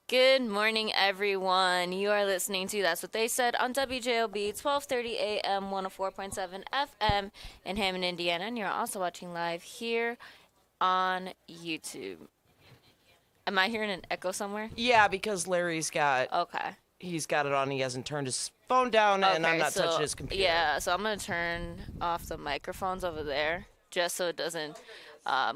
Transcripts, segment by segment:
Good morning, everyone. You are listening to That's What They Said on WJOB 1230 AM 104.7 FM in Hammond, Indiana. And you're also watching live here on YouTube. Am I hearing an echo somewhere? Yeah, because Larry's got Okay. he's got it on. He hasn't turned his phone down, and I'm Okay, not touching his computer. Yeah, so I'm going to turn off the microphones over there just so it doesn't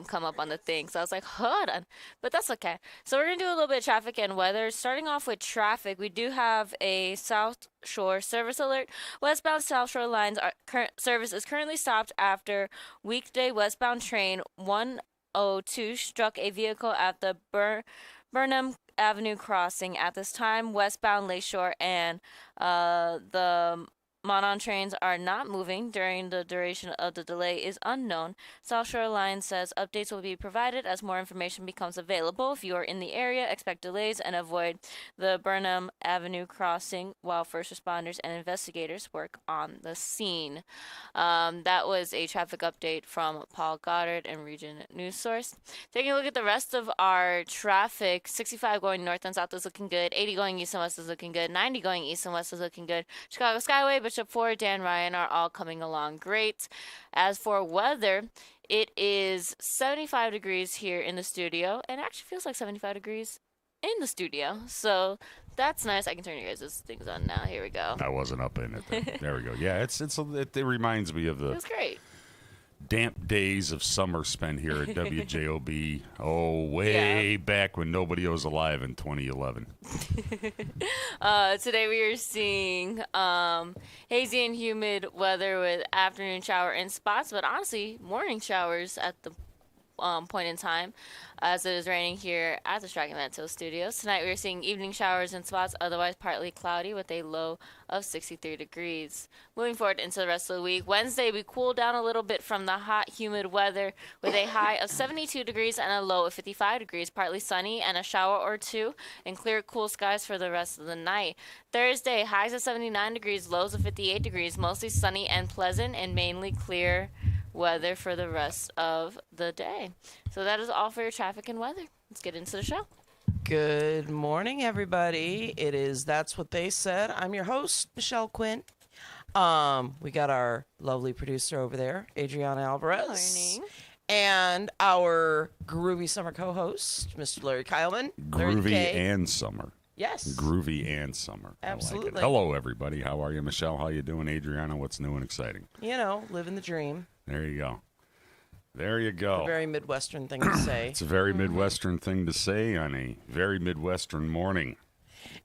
come up on the thing. So I was like, hold on. But that's okay. So we're going to do a little bit of traffic and weather. Starting off with traffic, we do have a South Shore service alert. Westbound South Shore lines service is currently stopped after weekday westbound train 102 struck a vehicle at the Burnham Avenue crossing. At this time, westbound Lakeshore and the Monon trains are not moving during the duration of the delay is unknown. South Shore Line says updates will be provided as more information becomes available. If you are in the area, expect delays and avoid the Burnham Avenue crossing while first responders and investigators work on the scene. That was a traffic update from Paul Goddard and Region News Source. Taking a look at the rest of our traffic, 65 going north and south is looking good. 80 going east and west is looking good. 90 going east and west is looking good. Chicago Skyway, Bishop Ford, Dan Ryan are all coming along great. As for weather, it is 75 degrees here in the studio, and it actually feels like 75 degrees in the studio. So that's nice. I can turn your guys' things on now. Here we go. I wasn't up in it. There we go. Yeah, it reminds me of It the was great. damp days of summer spent here at WJOB. Oh, way back when nobody was alive in 2011. Today we are seeing hazy and humid weather with afternoon shower in spots, but honestly, morning showers at the point in time as it is raining here at the Striking Mantle Studios. Tonight we are seeing evening showers in spots, otherwise partly cloudy with a low of 63 degrees. Moving forward into the rest of the week, Wednesday we cool down a little bit from the hot, humid weather with a high of 72 degrees and a low of 55 degrees, partly sunny and a shower or two, and clear, cool skies for the rest of the night. Thursday, highs of 79 degrees, lows of 58 degrees, mostly sunny and pleasant, and mainly clear weather for the rest of the day. So that is all for your traffic and weather. Let's get into the show. Good morning, everybody. It is That's What They Said. I'm your host, Michelle Quinn. We got our lovely producer over there, Adriana Alvarez. Morning. And our groovy summer co-host, Mr. Larry Kyleman. Larry Groovy K. and summer. Yes. Groovy and summer. I like Absolutely. it. Hello, everybody. How are you, Michelle? How you doing, Adriana? What's new and exciting? You know, living the dream. There you go. There you go. A very Midwestern thing to say. It's a very Midwestern thing to say on a very Midwestern morning.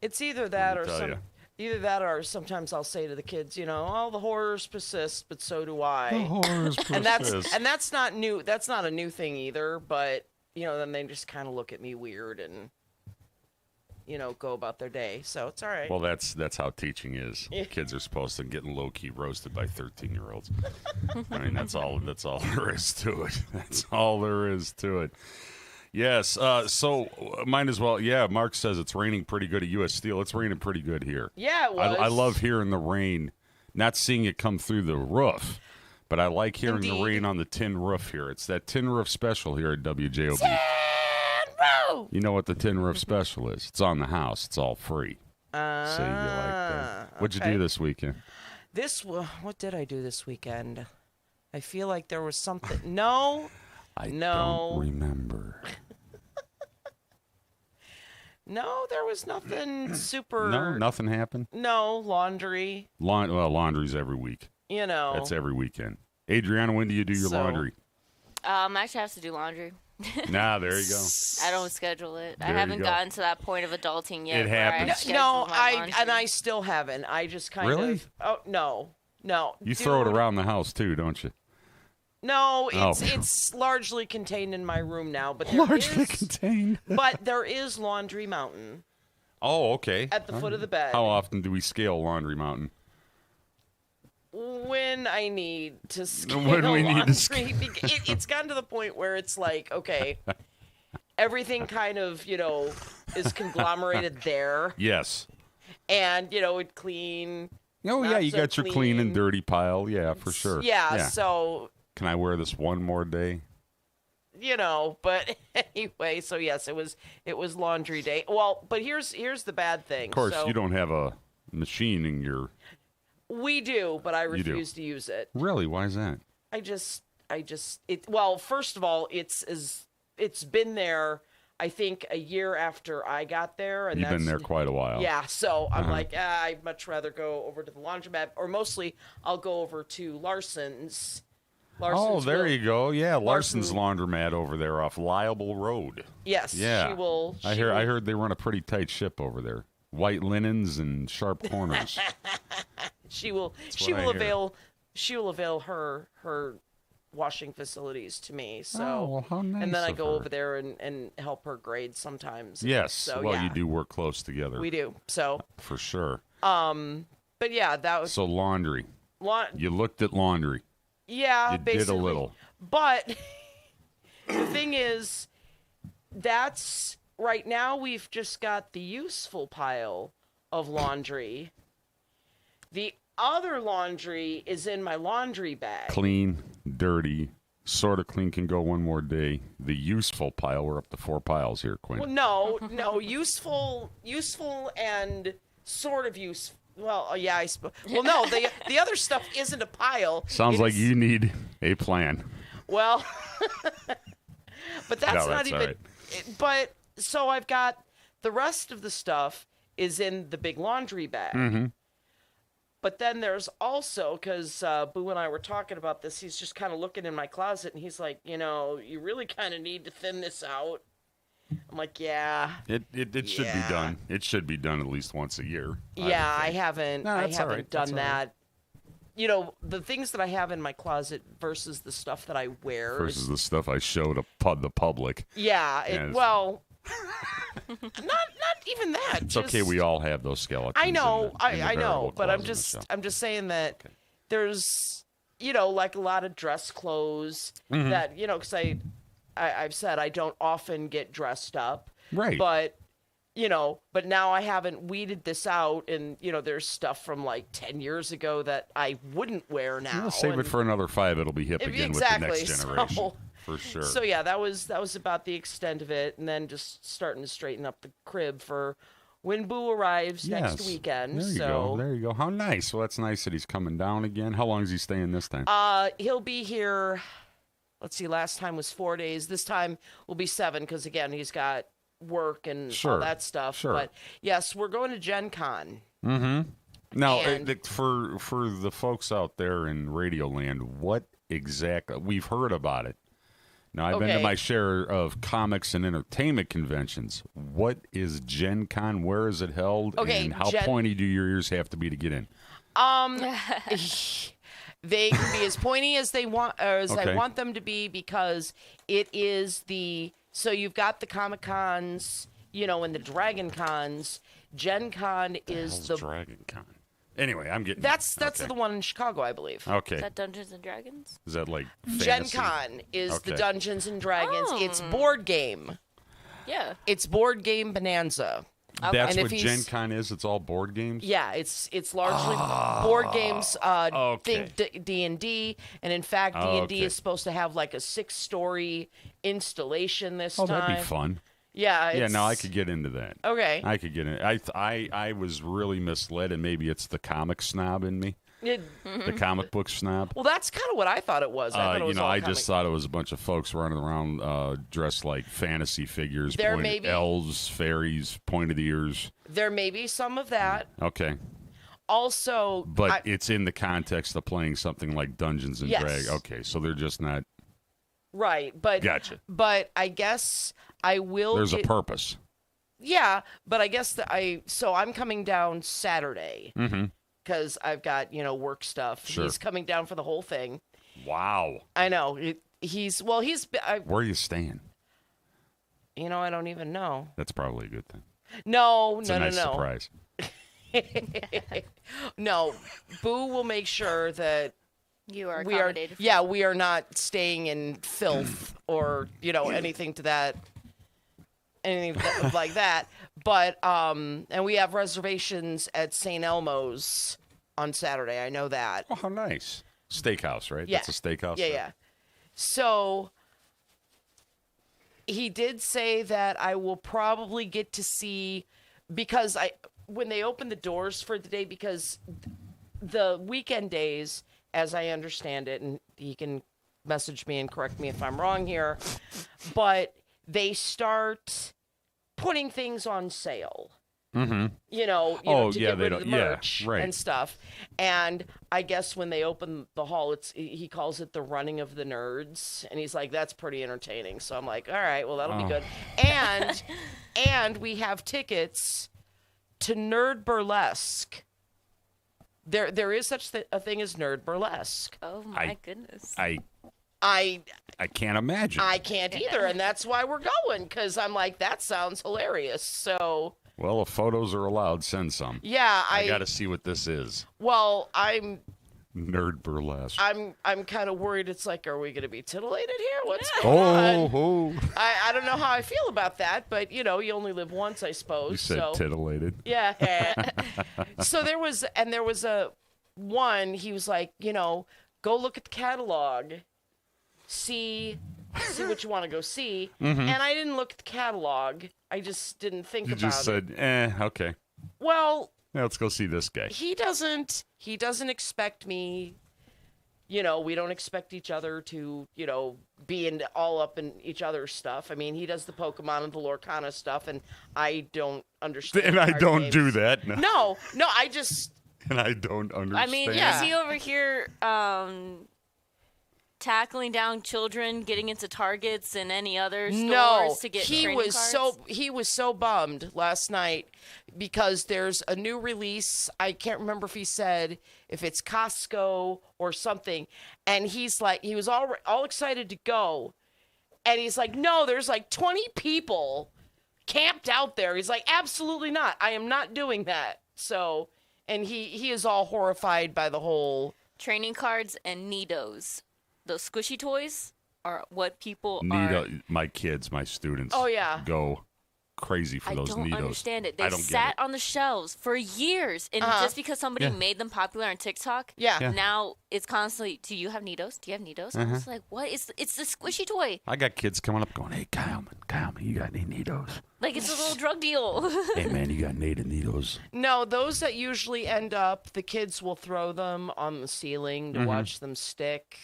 It's either that Let me or tell ya. either that or sometimes I'll say to the kids, all the horrors persist, but so do I. Horrors and that's not new. That's not a new thing either, but then they just kind of look at me weird and go about their day. So it's all right. Well, that's how teaching is. Kids are supposed to get low-key roasted by 13-year-olds. I mean, that's all there is to it. That's all there is to it. Yes, so might as well. Yeah, Mark says it's raining pretty good at U.S. Steel. It's raining pretty good here. Yeah, it was. I love hearing the rain, not seeing it come through the roof, but I like hearing the Indeed. rain on the tin roof here. It's that tin roof special here at WJOB. You know what the tin roof special is? It's on the house. It's all free. So you like that. What'd you do this weekend? What did I do this weekend? I feel like there was something. No. I No. don't remember. No, there was nothing super. No, nothing happened. No, laundry. Laundry's every week. That's every weekend. Adriana, when do you do your So- laundry? I actually have to do laundry. Nah, there you go. I don't schedule it. I There you haven't go. gotten to that point of adulting yet. It where I happens. schedule No, my laundry. I still haven't. I just kind Really? of. Oh no. You throw it Dude, around the house too, don't you? No, Oh. it's largely contained in my room now, but contained. but there is Laundry Mountain Oh, okay. at the foot of the bed. How often do we scale Laundry Mountain? When I need to scale When we need to laundry, it's gotten to the point where it's like, okay, everything kind of, is conglomerated there, Yes. and it clean. Oh, Not yeah, you so got your clean and clean. dirty pile. Yeah, for sure. Yeah, so Can I wear this one more day? but anyway, so yes, it was laundry day. Well, but here's the bad thing. Of course, so, you don't have a machine in your. We do, but I You do. refuse to use it. Really? Why is that? Well, first of all, it's been there, I think, a year after I got there, and You've been that's- there quite a while. Yeah, so I'm like, I'd much rather go over to the laundromat, or mostly I'll go over to Larson's. Oh, there will- you go. Yeah, Larson's Larson- Laundromat over there off Liable Road. Yes, Yeah, she will. I heard they run a pretty tight ship over there. White linens and sharp corners. She will. what I hear. She will avail her washing facilities to me. So, Oh, well, how nice and then I of go her. over there and help her grade sometimes. Yes. So well, yeah, you do work close together. We do. So, For sure. but yeah, that was So laundry. lot. You looked at laundry. Yeah, You basically. did a little. But the thing is, that's right now we've just got the useful pile of laundry. The other laundry is in my laundry bag. Clean, dirty, sort of clean can go one more day. The useful pile, we're up to 4 piles here, Quinn. Well, no, useful, and sort of useful. Well, yeah, I suppose. Well, no, the other stuff isn't a pile. Sounds It like is- you need a plan. Well, but that's No, not that's even. all right. But so I've got the rest of the stuff is in the big laundry bag. Mm-hmm. But then there's also, because Boo and I were talking about this, he's just kind of looking in my closet and he's like, you really kind of need to thin this out. I'm like, yeah. It should be Yeah. done. It should be done at least once a year. Yeah, would I think. haven't. No, I that's all haven't right. done That's all right. that. The things that I have in my closet versus the stuff that I wear. Versus the stuff I show to the public. Yeah. Yes. Well, not even that. It's okay. We all have those skeletons. I know. in the I variable know. But I'm closet, just Michelle. I'm just saying that Okay. there's like a lot of dress clothes Mm-hmm. that because I've said I don't often get dressed up. Right. But but now I haven't weeded this out, and there's stuff from like 10 years ago that I wouldn't wear now. We'll save and- it for another 5. It'll be hip again with the next Exactly, generation. so- For sure. So yeah, that was about the extent of it, and then just starting to straighten up the crib for when Boo arrives next Yes. weekend. There you so go. There you go. How nice. Well, that's nice that he's coming down again. How long is he staying this time? he'll be here. Let's see. Last time was 4 days. This time will be 7 because again he's got work and all Sure, that stuff. sure. But yes, we're going to Gen Con. Now, and- for the folks out there in Radioland, what exactly? We've heard about it. Now, I've been to Okay. my share of comics and entertainment conventions. What is Gen Con? Where is it held? Okay, and how Gen- pointy do your ears have to be to get in? They can be as pointy as they want, or as Okay. I want them to be, because it is so you've got the Comic Cons, and the Dragon Cons. Gen Con is Hell's the Dragon Con. Anyway, I'm getting that's okay. the one in Chicago, I believe. Okay, Is that Dungeons and Dragons? is that like Gen fantasy? Con is the Okay. Dungeons and Dragons. It's Oh. board game. Yeah. It's board game bonanza. That's And what if Gen he's- Con is. It's all board games. Yeah, it's largely board games. okay. Think D&D, and in fact, D&D Okay. is supposed to have like a 6-story installation this Oh, time. that'd be fun. Yeah, Yeah, no, I it's- could get into that. Okay. I could get in. I was really misled, and maybe it's the comic snob in me, It- the comic book snob. well, that's kind of what I thought it was. I thought it was all I comic. just thought it was a bunch of folks running around dressed like fantasy figures, There point- may be- elves, fairies, pointed ears. There may be some of that. Okay, Also, but it's in the context of playing something like Dungeons and Yes. Dragons. Okay, so they're just not. right, but Gotcha. But I guess I will. There's a get- purpose. Yeah, but I guess so I'm coming down Saturday because I've got work stuff. Mm-hmm. Sure. He's coming down for the whole thing. Wow. I know he's Where are you staying? I don't even know. That's probably a good thing. No, It's no, a nice no, no, surprise. no. Boo will make sure that You are we are. accommodated. Yeah, we are not staying in filth or anything to that. Anything like that. But and we have reservations at St. Elmo's on Saturday. I know that. Oh, how nice. Steakhouse, right? Yeah. That's a steakhouse. Yeah, right? yeah. So he did say that I will probably get to see, because when they open the doors for the day, because the weekend days, as I understand it, and he can message me and correct me if I'm wrong here, but they start putting things on sale. Mm-hmm. To get rid of the merch and stuff. And I guess when they open the hall, he calls it the running of the nerds, and he's like, that's pretty entertaining. So I'm like, all right, well, that'll be good. And we have tickets to Nerd Burlesque. There is such a thing as Nerd Burlesque. Oh my goodness. I can't imagine. I can't either, and that's why we're going, because I'm like, that sounds hilarious. So. Well, if photos are allowed, send some. Yeah, I got to see what this is. Well, I'm Nerd Burlesque. I'm kind of worried. It's like, are we going to be titillated here? What's going on? I don't know how I feel about that, but you only live once, I suppose. You said titillated. Yeah. So there was a one. He was like, go look at the catalog, see what you want to go see. Mm-hmm. And I didn't look at the catalog. I just didn't think about it. You just said, okay. Well, yeah, let's go see this guy. He doesn't expect me, we don't expect each other to, be all up in each other's stuff. I mean, he does the Pokemon and the Lorcana stuff, and I don't understand. And I don't do that. No, I just. And I don't understand. I mean, is he over here tackling down children, getting into Targets and any other stores to get training cards? He was so bummed last night because there's a new release. I can't remember if he said if it's Costco or something, and he's like, he was all excited to go, and he's like, no, there's like 20 people camped out there. He's like, absolutely not. I am not doing that. So, and he is all horrified by the whole training cards and Nidos. Those squishy toys are what people my kids, my students. Oh yeah, go crazy for those Nidos. I don't understand it. They sat on the shelves for years, and just because somebody made them popular on TikTok, now it's constantly, do you have Nidos? Do you have Nidos? I'm just like, what? It's the squishy toy. I got kids coming up going, hey, Kyle, you got any Nidos? Like it's a little drug deal. Hey, man, you got native Nidos? No, those that usually end up, the kids will throw them on the ceiling to watch them stick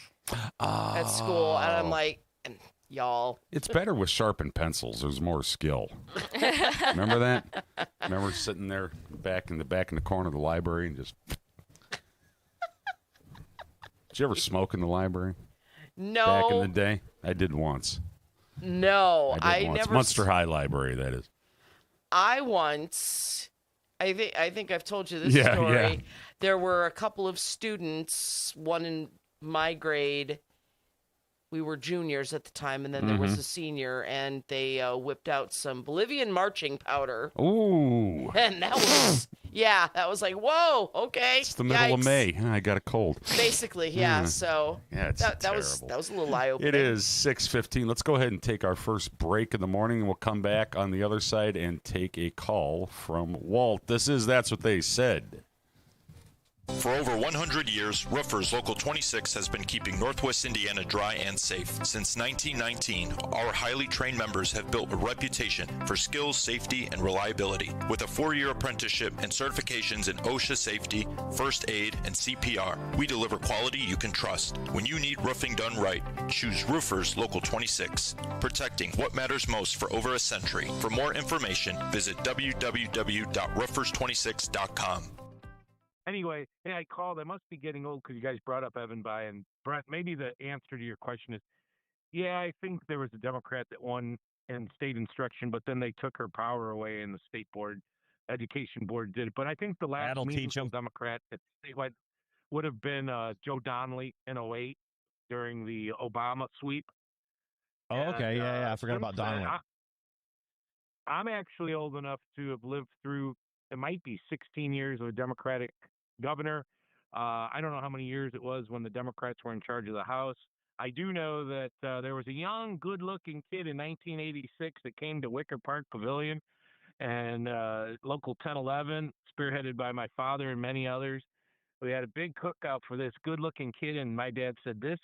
at school, and I'm like, y'all. It's better with sharpened pencils. There's more skill. Remember that? Remember sitting there back in the corner of the library and just. Did you ever smoke in the library? No. Back in the day, I did once. No, I once. never. Munster High Library, that is. I think I've told you this story. Yeah. There were a couple of students, one in my grade. We were juniors at the time, and then there was a senior, and they whipped out some Bolivian marching powder. Ooh. And that was like, whoa, okay. It's the middle of May. I got a cold. Basically, yeah. So it's that was a little eye-opening. It is 6:15. Let's go ahead and take our first break in the morning, and we'll come back on the other side and take a call from Walt. That's what they said. For over 100 years, Roofers Local 26 has been keeping Northwest Indiana dry and safe. Since 1919, our highly trained members have built a reputation for skills, safety, and reliability. With a 4-year apprenticeship and certifications in OSHA safety, first aid, and CPR, we deliver quality you can trust. When you need roofing done right, choose Roofers Local 26, protecting what matters most for over a century. For more information, visit www.roofers26.com. Anyway, hey, I called. I must be getting old because you guys brought up Evan Bayh. And Brett, maybe the answer to your question is, yeah, I think there was a Democrat that won in state instruction, but then they took her power away and the state board, education board did it. But I think the last meaningful Democrat that statewide would have been Joe Donnelly in '08 during the Obama sweep. Oh, okay. Yeah. I forgot about Donnelly. I'm actually old enough to have lived through, it might be 16 years of a Democratic governor. I don't know how many years it was when the Democrats were in charge of the House. I do know that there was a young, good-looking kid in 1986 that came to Wicker Park Pavilion and local 1011, spearheaded by my father and many others. We had a big cookout for this good-looking kid, and my dad said, this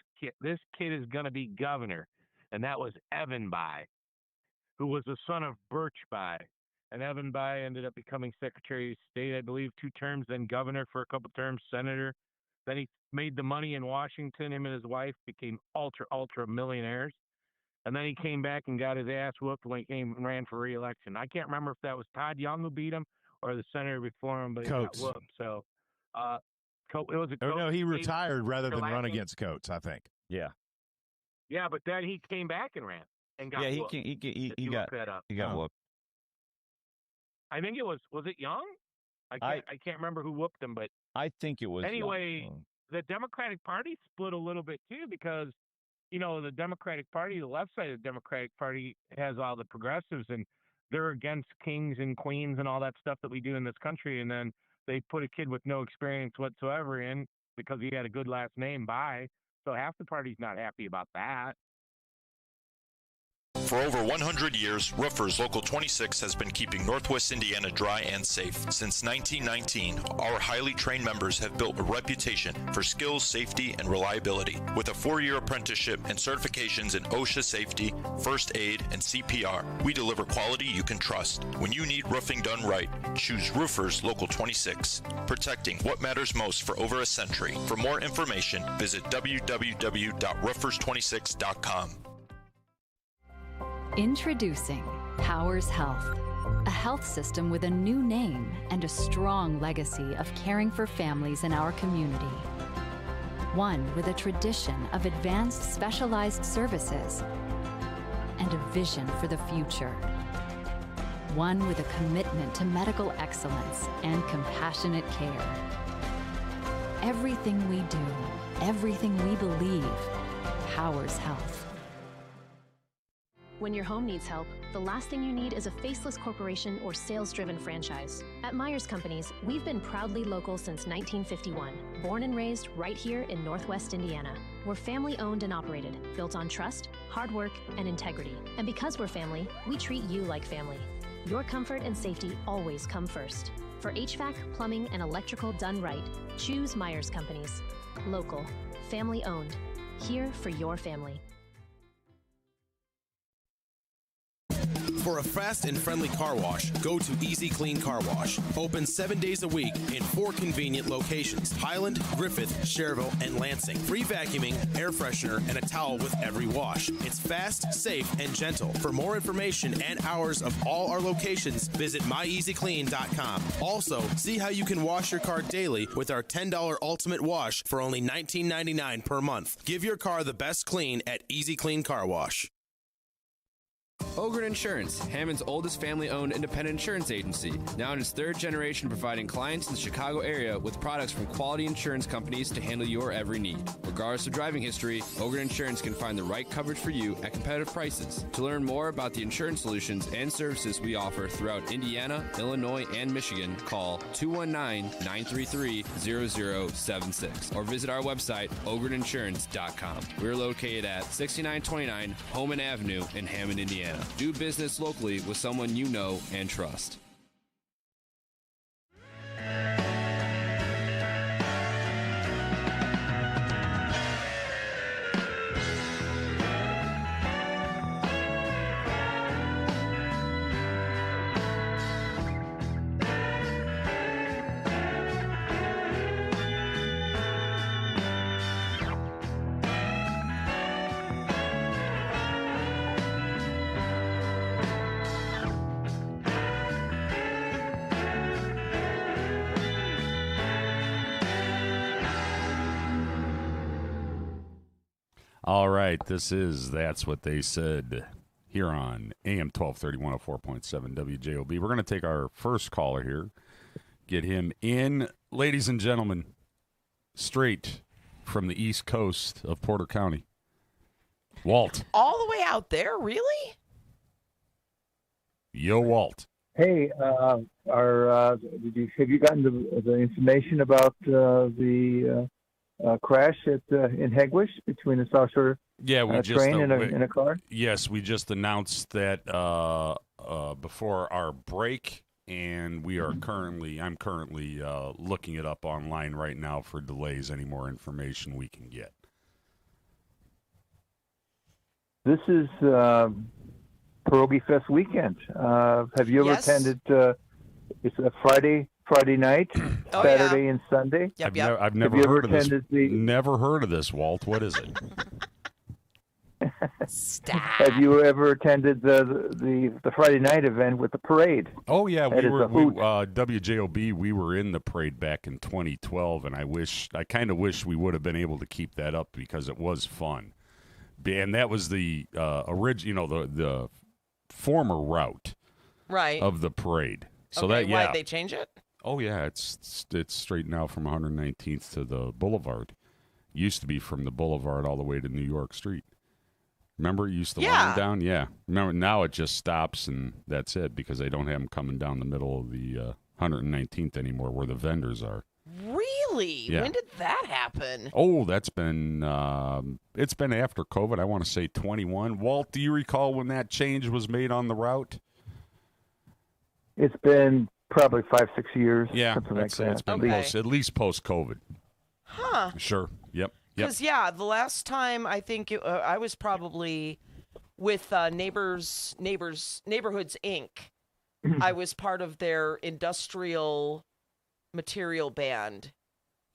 kid is going to be governor, and that was Evan Bayh. who was the son of Birch Bayh. And Evan Bayh ended up becoming Secretary of State, I believe, 2 terms, then governor for a couple terms, senator. Then he made the money in Washington. Him and his wife became ultra millionaires. And then he came back and got his ass whooped when he came and ran for re-election. I can't remember if that was Todd Young who beat him or the senator before him, but he got whooped. So, it was a no, he retired rather than run against Coates, I think. Yeah. Yeah, but then he came back and ran and got whooped. He got whooped. I think it was it Young? I can't remember who whooped him, but I think it was anyway. Young. The Democratic Party split a little bit too because, the Democratic Party, the left side of the Democratic Party has all the progressives and they're against kings and queens and all that stuff that we do in this country. And then they put a kid with no experience whatsoever in because he had a good last name, Bayh. So half the party's not happy about that. For over 100 years, Roofers Local 26 has been keeping Northwest Indiana dry and safe. Since 1919, our highly trained members have built a reputation for skills, safety, and reliability. With a 4-year apprenticeship and certifications in OSHA safety, first aid, and CPR, we deliver quality you can trust. When you need roofing done right, choose Roofers Local 26, protecting what matters most for over a century. For more information, visit www.roofers26.com. Introducing Powers Health, a health system with a new name and a strong legacy of caring for families in our community. One with a tradition of advanced specialized services and a vision for the future. One with a commitment to medical excellence and compassionate care. Everything we do, everything we believe, Powers Health. When your home needs help, the last thing you need is a faceless corporation or sales-driven franchise. At Myers Companies, we've been proudly local since 1951, born and raised right here in Northwest Indiana. We're family-owned and operated, built on trust, hard work, and integrity. And because we're family, we treat you like family. Your comfort and safety always come first. For HVAC, plumbing, and electrical done right, choose Myers Companies. Local, family-owned, here for your family. For a fast and friendly car wash, go to Easy Clean Car Wash. Open 7 days a week in 4 convenient locations: Highland, Griffith, Cherville, and Lansing. Free vacuuming, air freshener, and a towel with every wash. It's fast, safe, and gentle. For more information and hours of all our locations, visit myeasyclean.com. Also, see how you can wash your car daily with our $10 Ultimate Wash for only $19.99 per month. Give your car the best clean at Easy Clean Car Wash. Ogren Insurance, Hammond's oldest family-owned independent insurance agency, now in its 3rd generation providing clients in the Chicago area with products from quality insurance companies to handle your every need. Regardless of driving history, Ogren Insurance can find the right coverage for you at competitive prices. To learn more about the insurance solutions and services we offer throughout Indiana, Illinois, and Michigan, call 219-933-0076 or visit our website, ogreninsurance.com. We're located at 6929 Homan Avenue in Hammond, Indiana. Do business locally with someone you know and trust. All right, this is That's What They Said here on AM 1230, 104.7 WJOB. We're going to take our first caller here, get him in. Ladies and gentlemen, straight from the east coast of Porter County, Walt. All the way out there, really? Yo, Walt. Hey, have you gotten the information about the crash in Hegewisch between a South Shore train and a car? Yes, we just announced that before our break, and I'm currently looking it up online right now for delays. Any more information we can get? This is Pierogi Fest weekend. Have you ever Yes. attended? It's a Friday night, Oh, Saturday and Sunday. Yep, I've Have never you ever heard of this. attended Never heard of this, Walt. What is it? Stop. Have you ever attended the Friday night event with the parade? Oh yeah, That is a hoot. WJOB. We were in the parade back in 2012, and I kind of wish we would have been able to keep that up because it was fun. And that was the original, the former route Right. of the parade. So okay, that yeah. why'd they change it? Oh yeah, it's straight now from 119th to the Boulevard. Used to be from the Boulevard all the way to New York Street. Remember, it used to wind down. Yeah. Remember, now it just stops and that's it because they don't have them coming down the middle of the 119th anymore, where the vendors are. Really? Yeah. When did that happen? Oh, that's been it's been after COVID. I want to say 21. Walt, do you recall when that change was made on the route? It's been probably 5-6 years. Yeah, something I'd like say that. it's been Okay. at least post COVID. Huh. Sure. Yep. Because the last time I think I was probably with Neighborhoods Inc. I was part of their industrial material band.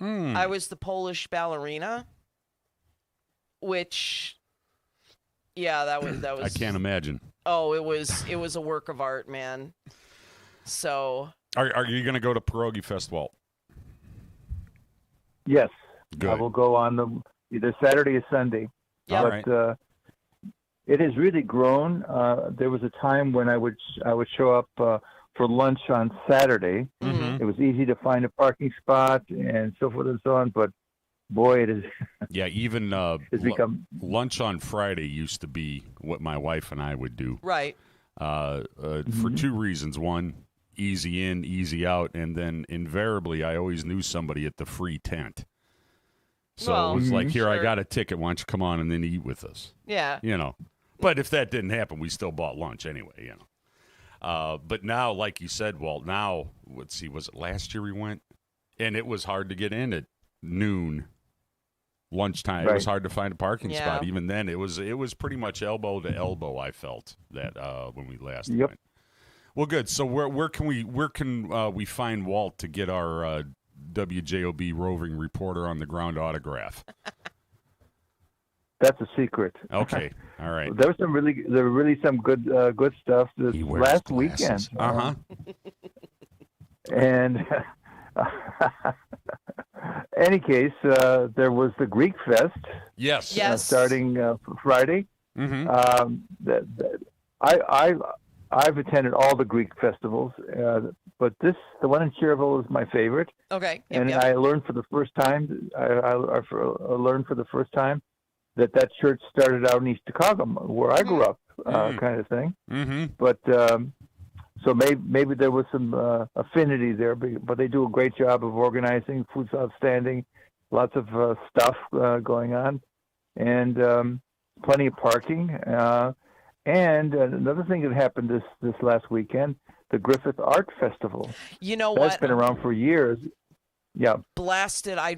I was the Polish ballerina, which, that was. I can't imagine. Oh, it was a work of art, man. So. Are you going to go to Pierogi Fest, Walt? Yes. Good. I will go on either Saturday or Sunday. Yeah. All But right. it has really grown. There was a time when I would show up for lunch on Saturday. Mhm. It was easy to find a parking spot and so forth and so on. But boy, it is. Yeah, even It's become lunch on Friday used to be what my wife and I would do. Right. For two reasons. One, easy in, easy out, and then invariably I always knew somebody at the free tent. So it was like, here, I got a ticket. Why don't you come on and then eat with us? Yeah. You know. But if that didn't happen, we still bought lunch anyway, you know. But now, like you said, Walt, now, let's see, was it last year we went? And it was hard to get in at noon, lunchtime. It was Right. hard to find a parking spot. Yeah. Even then, it was pretty much elbow to elbow, I felt, that when we last Yep. went. Well, good. So where can we find Walt to get our WJOB roving reporter on the ground autograph? That's a secret. Okay, all right. There were really some good stuff this He wears last glasses. weekend. Uh-huh. And any case, there was the Greek Fest. Yes. Starting Friday. Mm-hmm. I've attended all the Greek festivals, but the one in Cherville is my favorite. Okay. And I learned for the first time. I learned for the first time that church started out in East Chicago, where I grew up, kind of thing. Mm-hmm. But so maybe there was some affinity there, but they do a great job of organizing. Food's outstanding, lots of stuff going on, and plenty of parking. And another thing that happened this last weekend, the Griffith Art Festival. You know That's what? been around for years. Yeah. Blasted. I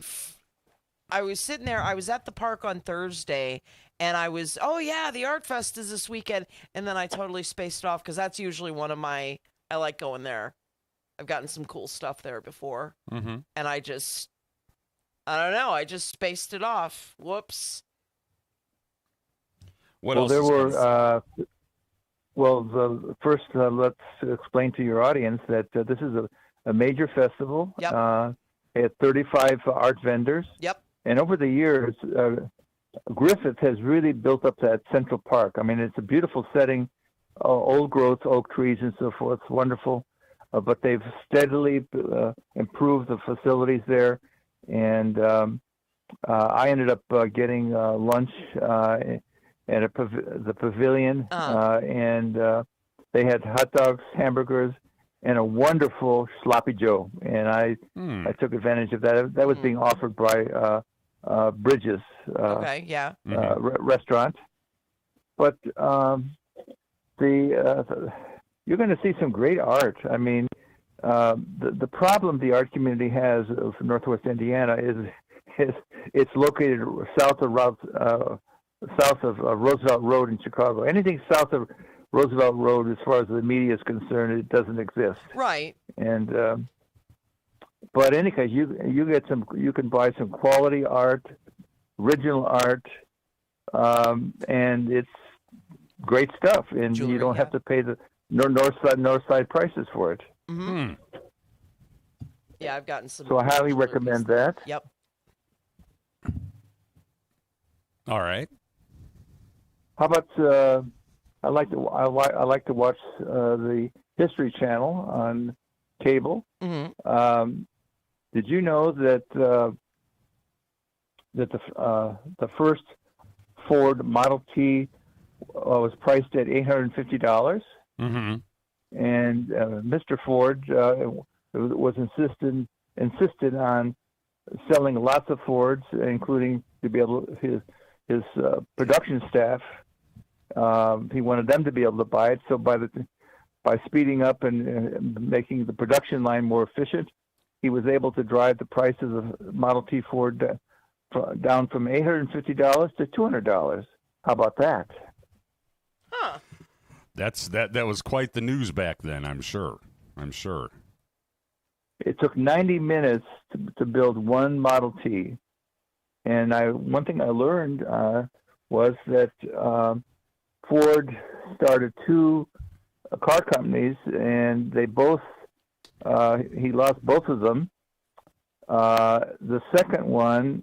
was sitting there. I was at the park on Thursday, and I was, the Art Fest is this weekend. And then I totally spaced it off because that's usually one of I like going there. I've gotten some cool stuff there before. Mm-hmm. And I don't know. I just spaced it off. Whoops. What well, else there is were. First, let's explain to your audience that this is a major festival. Yep. It had 35 art vendors. Yep. And over the years, Griffith has really built up that Central Park. I mean, it's a beautiful setting, old growth, oak trees and so forth. It's wonderful. But they've steadily improved the facilities there. And I ended up getting lunch at the pavilion, and they had hot dogs, hamburgers, and a wonderful sloppy Joe. And I took advantage of that. That was being offered by Bridges restaurant. But you're going to see some great art. I mean, the problem the art community has of Northwest Indiana is it's located south of Roosevelt Road in Chicago. Anything south of Roosevelt Road, as far as the media is concerned, it doesn't exist. Right. And but in any case, you can buy some quality art, original art, and it's great stuff, and you don't have to pay the north side prices for it. Mm-hmm. Yeah, I've gotten some. So I highly recommend that. Yep. All right. How about I like to watch the History Channel on cable. Mm-hmm. Did you know that the first Ford Model T was priced at $850? Mm-hmm. And Mr. Ford was insisted on selling lots of Fords, including to be able his production staff. He wanted them to be able to buy it. So by speeding up and making the production line more efficient, he was able to drive the prices of Model T Ford down from $850 to $200. How about that? Huh. That was quite the news back then, I'm sure. It took 90 minutes to build one Model T. And one thing I learned was that Ford started two car companies, and they both he lost both of them. The second one,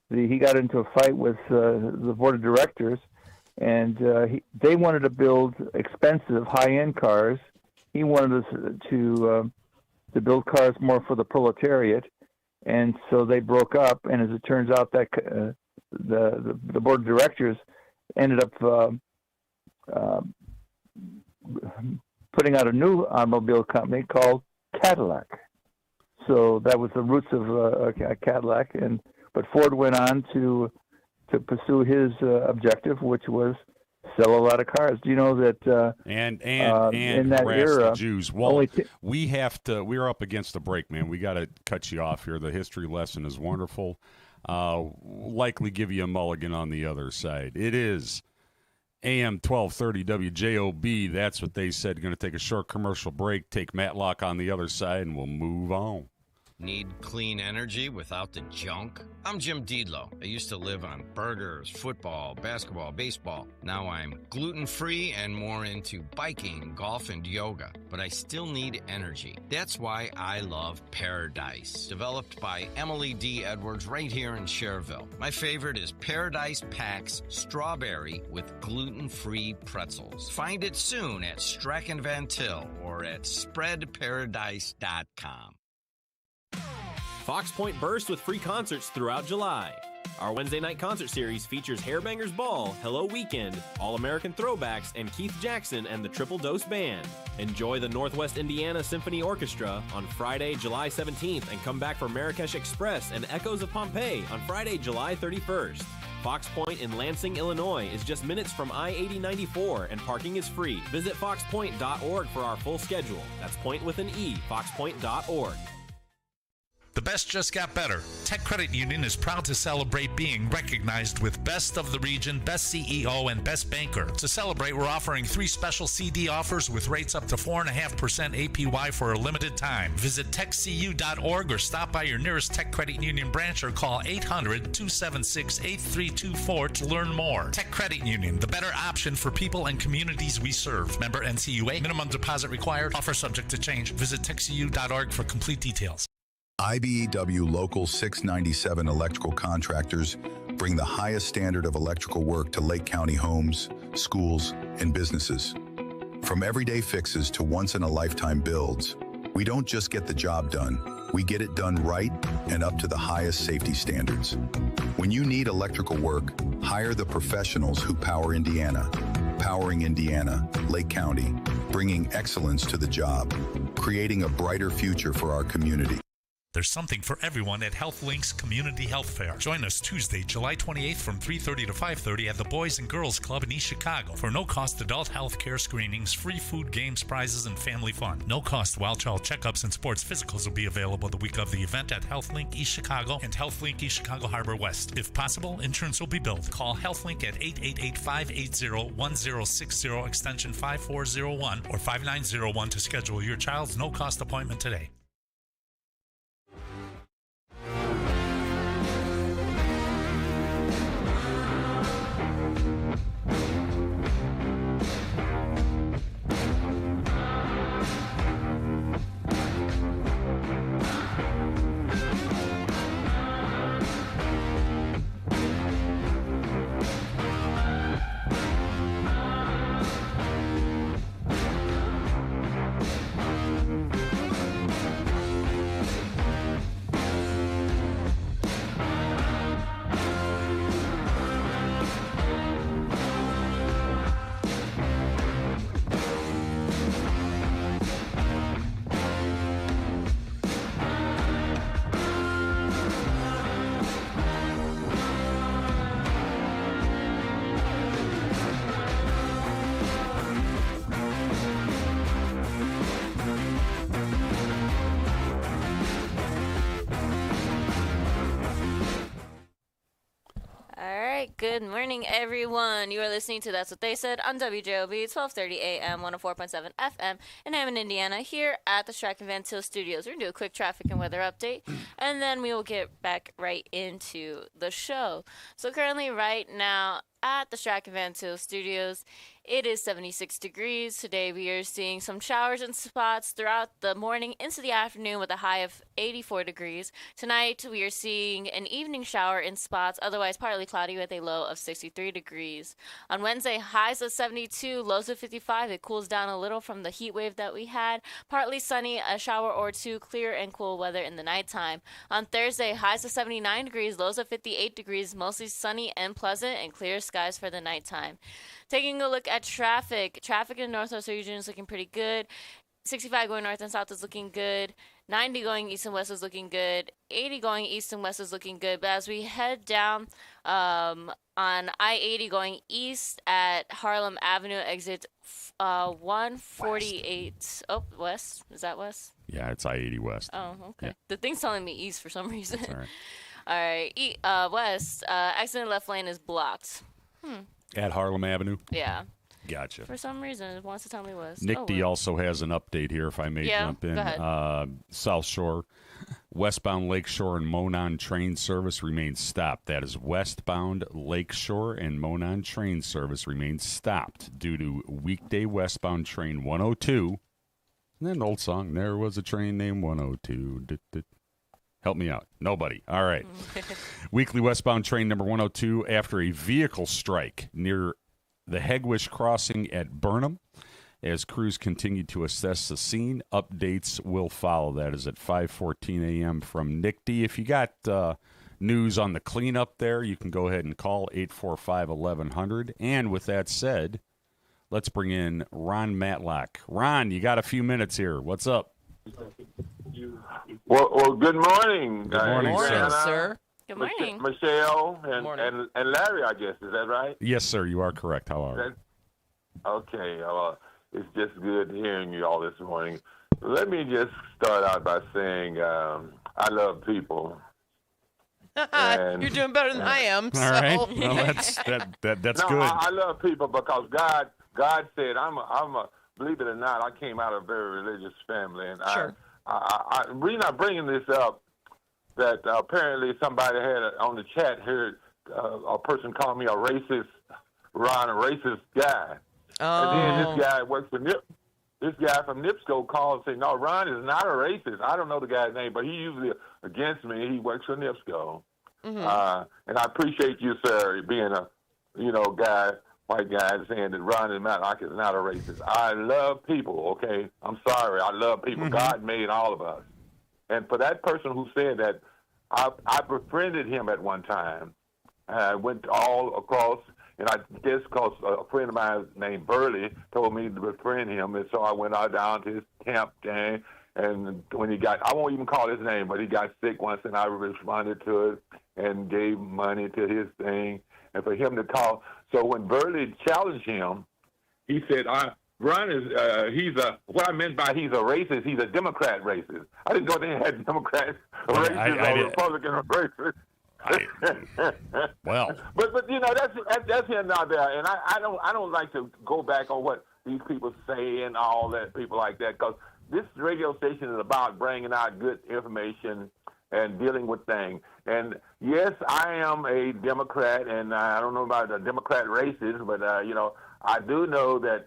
he got into a fight with the board of directors, and they wanted to build expensive, high-end cars. He wanted us to build cars more for the proletariat, and so they broke up. And as it turns out, that the board of directors ended up putting out a new automobile company called Cadillac. So that was the roots of Cadillac, but Ford went on to pursue his objective, which was sell a lot of cars. Do you know that? And in that harass era, the Jews. Well, we're up against the break, man. We got to cut you off here. The history lesson is wonderful. Likely give you a mulligan on the other side. It is AM 1230 WJOB. That's what they said. Going to take a short commercial break. Take Matlock on the other side, and we'll move on. Need clean energy without the junk? I'm Jim Diedlow. I used to live on burgers, football, basketball, baseball. Now I'm gluten-free and more into biking, golf, and yoga. But I still need energy. That's why I love Paradise, developed by Emily D. Edwards right here in Cherville. My favorite is Paradise Packs Strawberry with gluten-free pretzels. Find it soon at Strachan Van Til or at spreadparadise.com. Fox Point bursts with free concerts throughout July. Our Wednesday night concert series features Hairbangers Ball, Hello Weekend, All-American Throwbacks, and Keith Jackson and the Triple Dose Band. Enjoy the Northwest Indiana Symphony Orchestra on Friday, July 17th, and come back for Marrakesh Express and Echoes of Pompeii on Friday, July 31st. Fox Point in Lansing, Illinois is just minutes from I-8094 and parking is free. Visit foxpoint.org for our full schedule. That's point with an E, foxpoint.org. The best just got better. Tech Credit Union is proud to celebrate being recognized with Best of the Region, Best CEO, and Best Banker. To celebrate, we're offering 3 special CD offers with rates up to 4.5% APY for a limited time. Visit techcu.org or stop by your nearest Tech Credit Union branch or call 800-276-8324 to learn more. Tech Credit Union, the better option for people and communities we serve. Member NCUA. Minimum deposit required. Offer subject to change. Visit techcu.org for complete details. IBEW Local 697 electrical contractors bring the highest standard of electrical work to Lake County homes, schools, and businesses. From everyday fixes to once-in-a-lifetime builds, we don't just get the job done, we get it done right and up to the highest safety standards. When you need electrical work, hire the professionals who power Indiana. Powering Indiana, Lake County, bringing excellence to the job, creating a brighter future for our community. There's something for everyone at HealthLinks Community Health Fair. Join us Tuesday, July 28th from 3:30 to 5:30 at the Boys and Girls Club in East Chicago for no-cost adult health care screenings, free food, games, prizes, and family fun. No-cost wild child checkups and sports physicals will be available the week of the event at HealthLink East Chicago and HealthLink East Chicago Harbor West. If possible, insurance will be billed. Call HealthLink at 888-580-1060 extension 5401 or 5901 to schedule your child's no-cost appointment today. Good morning, everyone. You are listening to That's What They Said on WJOB 1230 AM, 104.7 FM in Hammond, Indiana, here at the Strack and Van Til Studios. We're going to do a quick traffic and weather update, and then we will get back right into the show. So currently, right now, at the Strack and Van Til Studios, it is 76 degrees. Today we are seeing some showers in spots throughout the morning into the afternoon with a high of 84 degrees. Tonight we are seeing an evening shower in spots, otherwise partly cloudy with a low of 63 degrees. On Wednesday, highs of 72, lows of 55. It cools down a little from the heat wave that we had. Partly sunny, a shower or two, clear and cool weather in the nighttime. On Thursday, highs of 79 degrees, lows of 58 degrees, mostly sunny and pleasant, and clear skies for the nighttime. Taking a look at traffic in the Northwest region is looking pretty good. 65 going north and south is looking good. 90 going east and west is looking good. 80 going east and west is looking good. But as we head down on I-80 going east at Harlem Avenue, exit 148. Oh, west? Is that west? Yeah, it's I-80 west. Oh, okay. Yeah. The thing's telling me east for some reason. That's all right. All right. West, accident left lane is blocked. At Harlem Avenue? Yeah. Gotcha. For some reason, it wants to tell me west. Nick D also has an update here, if I may jump in. Go ahead. South Shore, westbound Lakeshore and Monon train service remains stopped. That is westbound Lakeshore and Monon train service remains stopped due to weekday westbound train 102. Isn't that an old song? There was a train named 102. Help me out. Nobody. All right. Weekly westbound train number 102 after a vehicle strike near the Hegewisch crossing at Burnham. As crews continue to assess the scene, updates will follow. That is at 5:14 a.m. from Nick D. If you got news on the cleanup there, you can go ahead and call 845-1100. And with that said, let's bring in Ron Matlock. Ron, you got a few minutes here. What's up? Well, good morning. Good morning, sir. Good morning. Michelle and Larry, I guess. Is that right? Yes, sir. You are correct. How are you? Okay. It's just good hearing you all this morning. Let me just start out by saying I love people. You're doing better than I am. All right. Well, that's good. I love people because God said believe it or not, I came out of a very religious family, and sure. The reason I'm bringing this up, that apparently somebody had on the chat heard a person call me a racist, Ron, a racist guy. Oh. And then this guy works for this guy from NIPSCO called and said, no, Ron is not a racist. I don't know the guy's name, but he usually against me. He works for NIPSCO. Mm-hmm. And I appreciate you, sir, being a guy, white guy, saying that Ron is not a racist. I love people, okay? I'm sorry. I love people. Mm-hmm. God made all of us. And for that person who said that, I befriended him at one time. I went all across, and I guess because a friend of mine named Burley told me to befriend him, and so I went out down to his camp, and And when he got, I won't even call his name, but he got sick once, and I responded to it and gave money to his thing. And for him to call, so when Burley challenged him, he said, Ron is, what I meant by he's a racist, he's a Democrat racist. I didn't know they had Democrats racist or Republican racist. Well, but you know that's him out there, and I don't like to go back on what these people say and all that, people like that, because this radio station is about bringing out good information and dealing with things. And yes, I am a Democrat, and I don't know about the Democrat racist, but you know, I do know that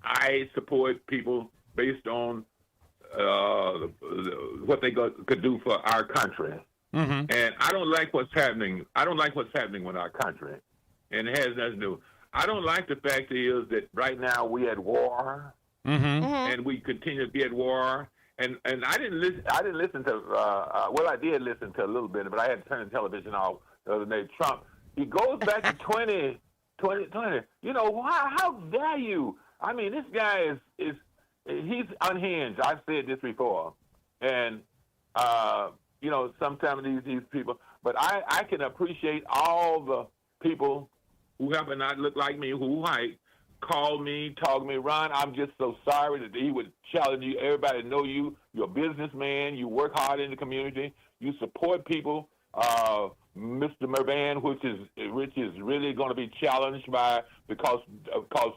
I support people based on what they could do for our country. Mm-hmm. And I don't like what's happening. I don't like what's happening with our country, and it has nothing to do. I don't like the fact is that right now we at war, and we continue to be at war. And I didn't listen to. Well, I did listen to a little bit, but I had to turn the television off the other day. Trump, he goes back to 2020. You know, how dare you? I mean, this guy is he's unhinged. I've said this before, and you know, sometimes these people, but I can appreciate all the people who happen not look like me, who white, call me, talk to me, Ron, I'm just so sorry that he would challenge you. Everybody know you. You're a businessman. You work hard in the community. You support people. Mr. Mervan, which is really going to be challenged because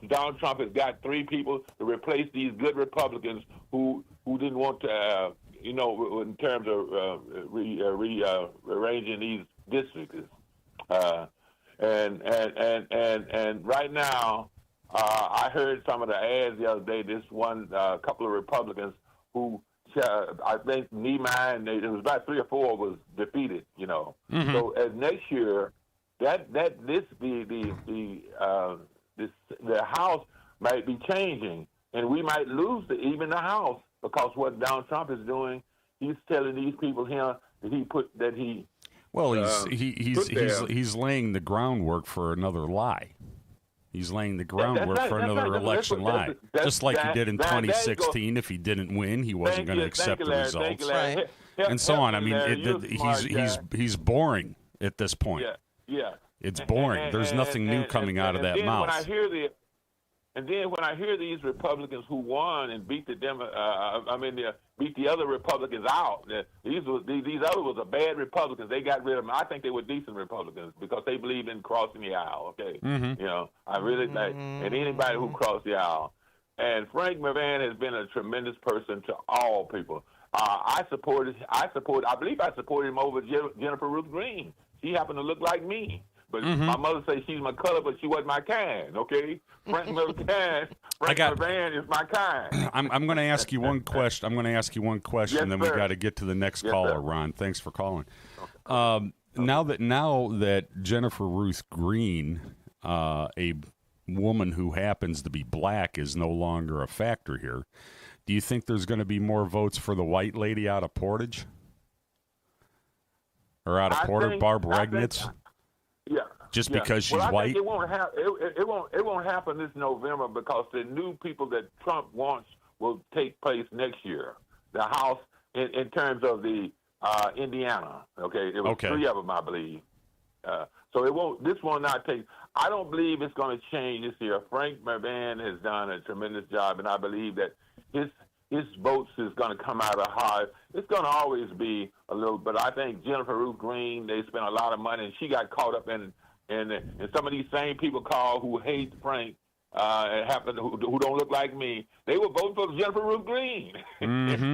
Donald Trump has got 3 people to replace these good Republicans who didn't want to, you know, in terms of rearranging these districts. And right now, I heard some of the ads the other day. This one, couple of Republicans who, I think Niemeyer, and it was about 3 or 4 was defeated. You know, so as next year, the House might be changing, and we might lose even the House because what Donald Trump is doing, he's telling these people here that he. Well, he's laying the groundwork for another lie. He's laying the groundwork for another election lie, just like he did in 2016. If he didn't win, he wasn't going to accept the results, and so on. I mean, he's boring at this point. Yeah. It's boring. There's nothing new coming out of that mouth. And then when I hear these Republicans who won and beat beat the other Republicans out, these other was a bad Republicans. They got rid of them. I think they were decent Republicans because they believed in crossing the aisle. Okay, you know, I really think, and anybody who crossed the aisle. And Frank Mervan has been a tremendous person to all people. I believe I supported him over Jennifer Ruth Green. She happened to look like me. But my mother says she's my color, but she wasn't my kind, okay? Frank Mervan is my kind. I'm going to ask you one question. Yes, then we got to get to the next caller, sir. Ron. Thanks for calling. Now that Jennifer Ruth Green, a woman who happens to be black, is no longer a factor here, do you think there's going to be more votes for the white lady out of Portage? Or out of Porter, Barb Regnitz? Yeah. Just because she's white? Think it won't happen this November because the new people that Trump wants will take place next year. The House, in terms of the Indiana, okay? It was 3 of them, I believe. So it won't. This will not take. I don't believe it's going to change this year. Frank Mervan has done a tremendous job, and I believe that his votes is going to come out of high. It's going to always be a little, but I think Jennifer Ruth Green, they spent a lot of money, and she got caught up in some of these same people who hate Frank, who don't look like me. They were voting for Jennifer Ruth Green.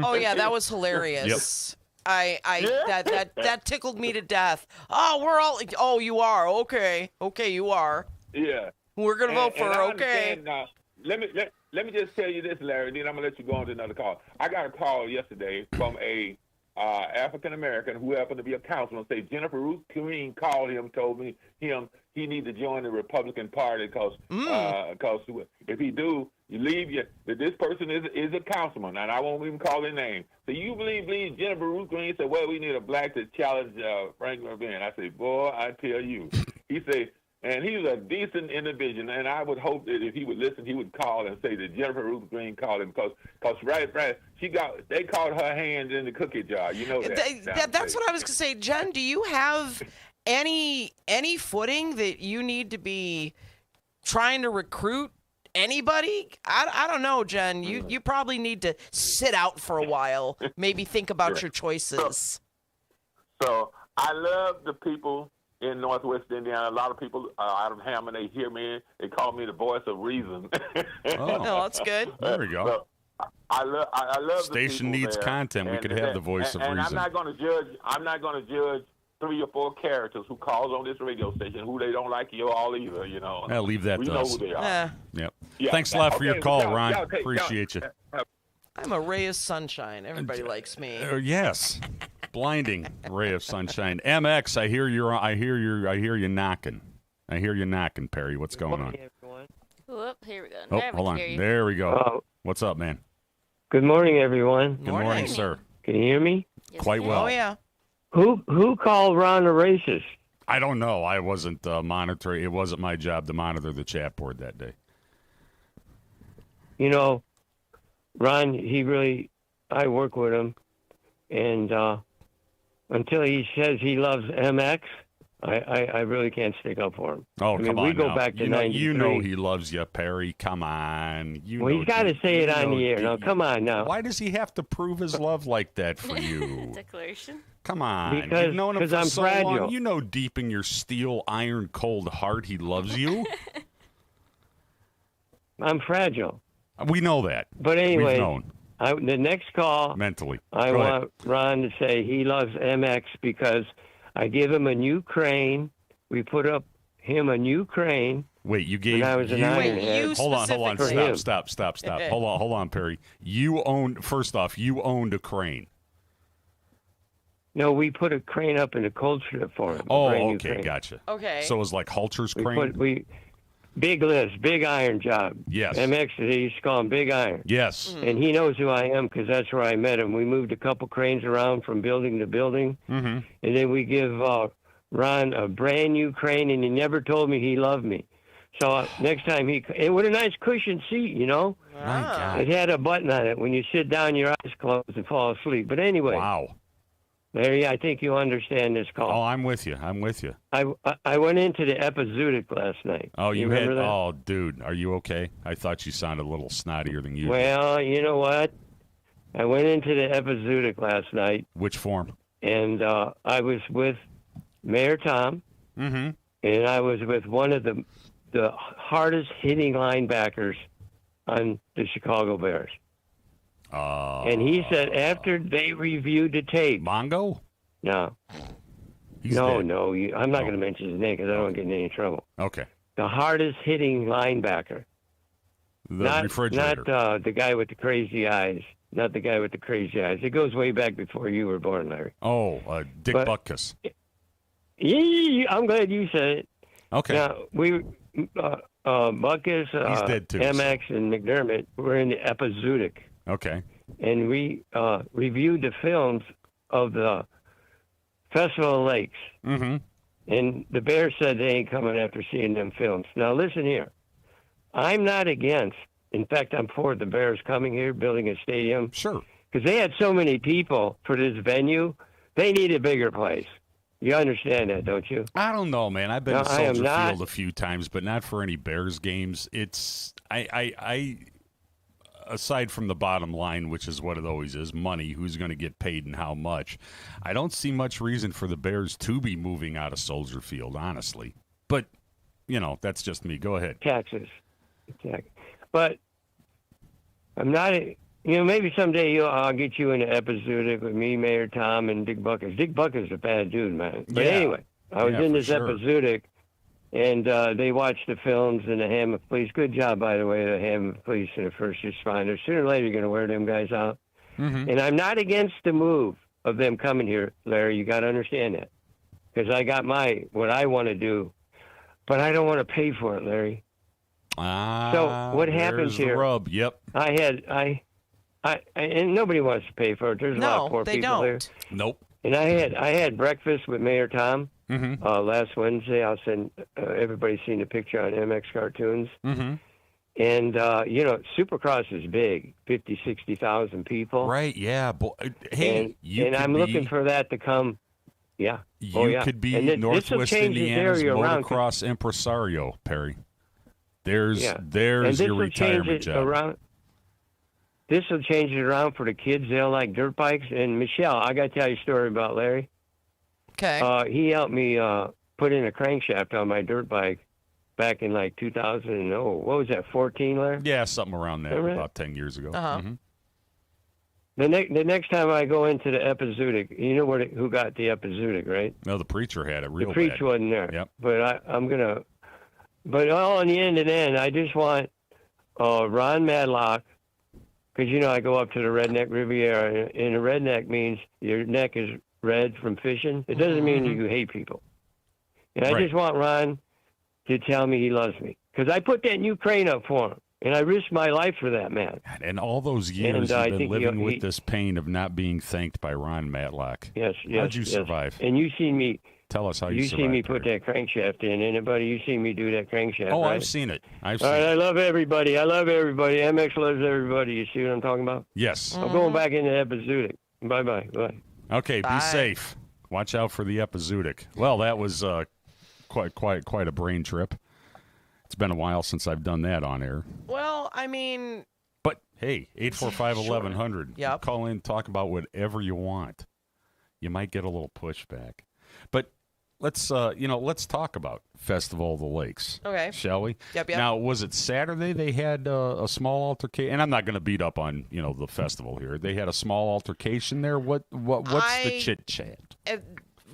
Oh yeah, that was hilarious. Yep. That tickled me to death. Oh, we're all. Oh, you are okay. Okay, you are. Yeah. We're gonna vote for her. Okay. Let me just tell you this, Larry, and then I'm going to let you go on to another call. I got a call yesterday from a African-American who happened to be a councilman. Say Jennifer Ruth Green called him, told me he need to join the Republican Party because if he do, this person is a councilman, and I won't even call their name. So you believe Jennifer Ruth Green said, well, we need a black to challenge Frank Mervan. I say, boy, I tell you. He said, And he was a decent individual, and I would hope that if he would listen, he would call and say that Jennifer Ruth Green called him because right, they caught her hands in the cookie jar. You know that. That's what I was going to say. Jen, do you have any footing that you need to be trying to recruit anybody? I don't know, Jen. You probably need to sit out for a while, maybe think about your choices. So I love the people in Northwest Indiana. A lot of people out of Hammond, they hear me. They call me the voice of reason. Oh, that's good. There we go. So I love Station the people needs there. content. We could have the voice of reason. And I'm not going to judge 3 or 4 characters who calls on this radio station who they don't like you all either. You know. I'll leave that we to know us. who they are. Yep. Yeah. Thanks a lot for your call, y'all, Ron. y'all Appreciate you. I'm a ray of sunshine. Everybody likes me. Yes. Blinding ray of sunshine. MX, I hear you knocking. I hear you knocking, Perry. What's going on? Whoop, here we go. Oh, There we hold on. hear you. There we go. Oh. What's up, man? Good morning, everyone. Good morning, sir. Can you hear me? Quite well. Oh, yeah. Who called Ron a racist? I don't know. I wasn't monitoring. It wasn't my job to monitor the chat board that day. You know, Ron, I work with him, and until he says he loves MX, I really can't stick up for him. Oh, I mean, come on we go now. back to you know, 93. you know he loves you, Perry. Come on. Well, he's got to say it on the air. Now, come on now. Why does he have to prove his love like that for you? Declaration. Come on. Because- You've known him 'cause for I'm so fragile. long. You know deep in your steel, iron, cold heart he loves you. I'm fragile. We know that. But anyway, We've known. The next call, Mentally. I Go want ahead. Ron to say he loves MX because I give him a new crane. We put up him a new crane. Wait, you gave when I was an ironhead. Hold on. For him. Stop. Hold on, Perry. You owned a crane. No, we put a crane up in a cold strip for him. Oh, a brand new okay, crane. gotcha. Okay. So it was like Hulcher's crane? Big lifts, big iron job. Yes. MX, they used to call him Big Iron. Yes. And he knows who I am because that's where I met him. We moved a couple cranes around from building to building. Mm-hmm. And then we give Ron a brand new crane, and he never told me he loved me. So next time it with a nice cushion seat, you know. My God. It had a button on it. When you sit down, your eyes close and fall asleep. But anyway. Wow. Larry, I think you understand this call. Oh, I'm with you. I went into the Epizootic last night. Oh, you remember had. that? Oh, dude, are you okay? I thought you sounded a little snottier than usual. Well, you know what? I went into the Epizootic last night. Which form? And I was with Mayor Tom. Mm-hmm. And I was with one of the hardest hitting linebackers on the Chicago Bears. And he said after they reviewed the tape. Mongo? No. He's dead. No. I'm not going to mention his name because I don't want to get in any trouble. Okay. The hardest hitting linebacker. The refrigerator. Not the guy with the crazy eyes. Not the guy with the crazy eyes. It goes way back before you were born, Larry. Oh, Dick Butkus. Yeah, I'm glad you said it. Okay. Now, Butkus, He's dead too, MX, and McDermott were in the Epizootic. Okay. And we reviewed the films of the Festival of Lakes. Mm-hmm. And the Bears said they ain't coming after seeing them films. Now, listen here. I'm not against. In fact, I'm for the Bears coming here, building a stadium. Sure. Because they had so many people for this venue, they need a bigger place. You understand that, don't you? I don't know, man. I've been No, to I am Soldier not. Field a few times, but not for any Bears games. It's I aside from the bottom line, which is what it always is, money, who's going to get paid and how much, I don't see much reason for the Bears to be moving out of Soldier Field, honestly. But, that's just me. Go ahead. Taxes. But I'm not, maybe someday I'll get you into Epizootic with me, Mayor Tom, and Dick Butkus. Dick Butkus is a bad dude, man. But anyway, I was in this Epizootic, and they watched the films and the Hammond Police. Good job, by the way, the Hammond Police and the first responders. Sooner or later, you're going to wear them guys out. Mm-hmm. And I'm not against the move of them coming here, Larry. You got to understand that. Because I got what I want to do, but I don't want to pay for it, Larry. So what happens there's here? The rub. Yep. I and nobody wants to pay for it. There's a lot of poor people there. Nope. And I had breakfast with Mayor Tom, last Wednesday. I'll send everybody's seen the picture on MX Cartoons. Mm-hmm. And, Supercross is big, 50, 60,000 people. Right, yeah. Hey, and I'm looking for that to come. Yeah. You could be Northwest Indiana's motocross impresario, Perry. There's your retirement job. This will change it around for the kids. They'll like dirt bikes. And Michelle, I got to tell you a story about Larry. Okay. He helped me put in a crankshaft on my dirt bike back in like 2000. What was that, 14, Larry? Yeah, something around that, about 10 years ago. Uh-huh. Mm-hmm. The next time I go into the Epizootic, you know who got the Epizootic, right? No, the preacher had it real The preacher bad. wasn't there. Yep. But I'm going to... But all in the end, I just want Ron Madlock, because, I go up to the Redneck Riviera, and a redneck means your neck is red from fishing. It doesn't mean you hate people. And I just want Ron to tell me he loves me, because I put that new crane up for him, and I risked my life for that man. And all those years you've been living with this pain of not being thanked by Ron Matlock. Yes. How'd you survive? And you seen me... Tell us how you survived. You seen me put that crankshaft in. Anybody? You seen me do that crankshaft, Oh, right? I've seen it. All right, I love everybody. MX loves everybody. You see what I'm talking about? Yes. I'm going back into Epizootic. Bye-bye. Bye. Okay, be safe. Watch out for the Epizootic. Well, that was quite a brain trip. It's been a while since I've done that on air. Well, I mean... But, hey, 845-1100. Yep. Call in, talk about whatever you want. You might get a little pushback. But let's talk about Festival of the Lakes. Okay. Shall we? Yep. Now, was it Saturday they had a small altercation? And I'm not going to beat up on, the festival here. They had a small altercation there. What's the chit-chat?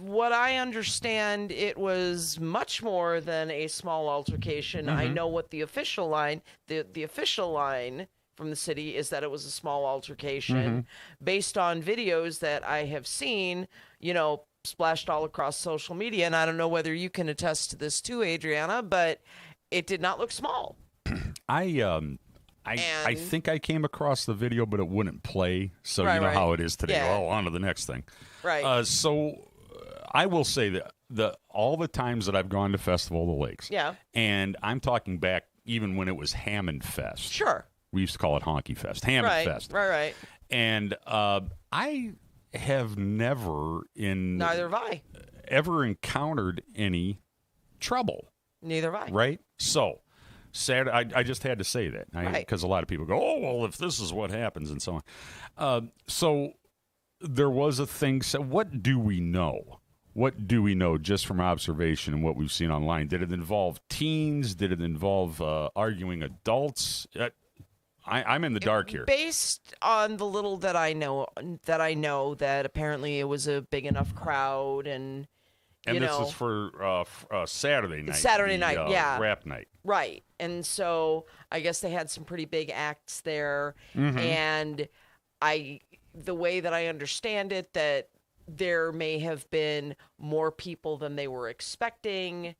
What I understand, it was much more than a small altercation. Mm-hmm. I know what the official line, the official line from the city is that it was a small altercation. Based on videos that I have seen, splashed all across social media, and I don't know whether you can attest to this too, Adriana, but it did not look small. I think I came across the video, but it wouldn't play. So you know how it is today. Yeah. Oh, on to the next thing. Right. So I will say that all the times that I've gone to Festival of the Lakes, and I'm talking back even when it was Hammond Fest. Sure. We used to call it Honky Fest. Hammond Fest. Right. And I have never Neither have I. ever encountered any trouble. Neither have I. Right? So, Saturday, I just had to say that. Because a lot of people go, oh, well, if this is what happens and so on. So, there was a thing. So what do we know? What do we know just from observation and what we've seen online? Did it involve teens? Did it involve arguing adults? I'm in the dark here. Based on the little that I know that apparently it was a big enough crowd, and this is for Saturday night. Saturday night, yeah, rap night. Right, and so I guess they had some pretty big acts there, and the way that I understand it, that there may have been more people than they were expecting,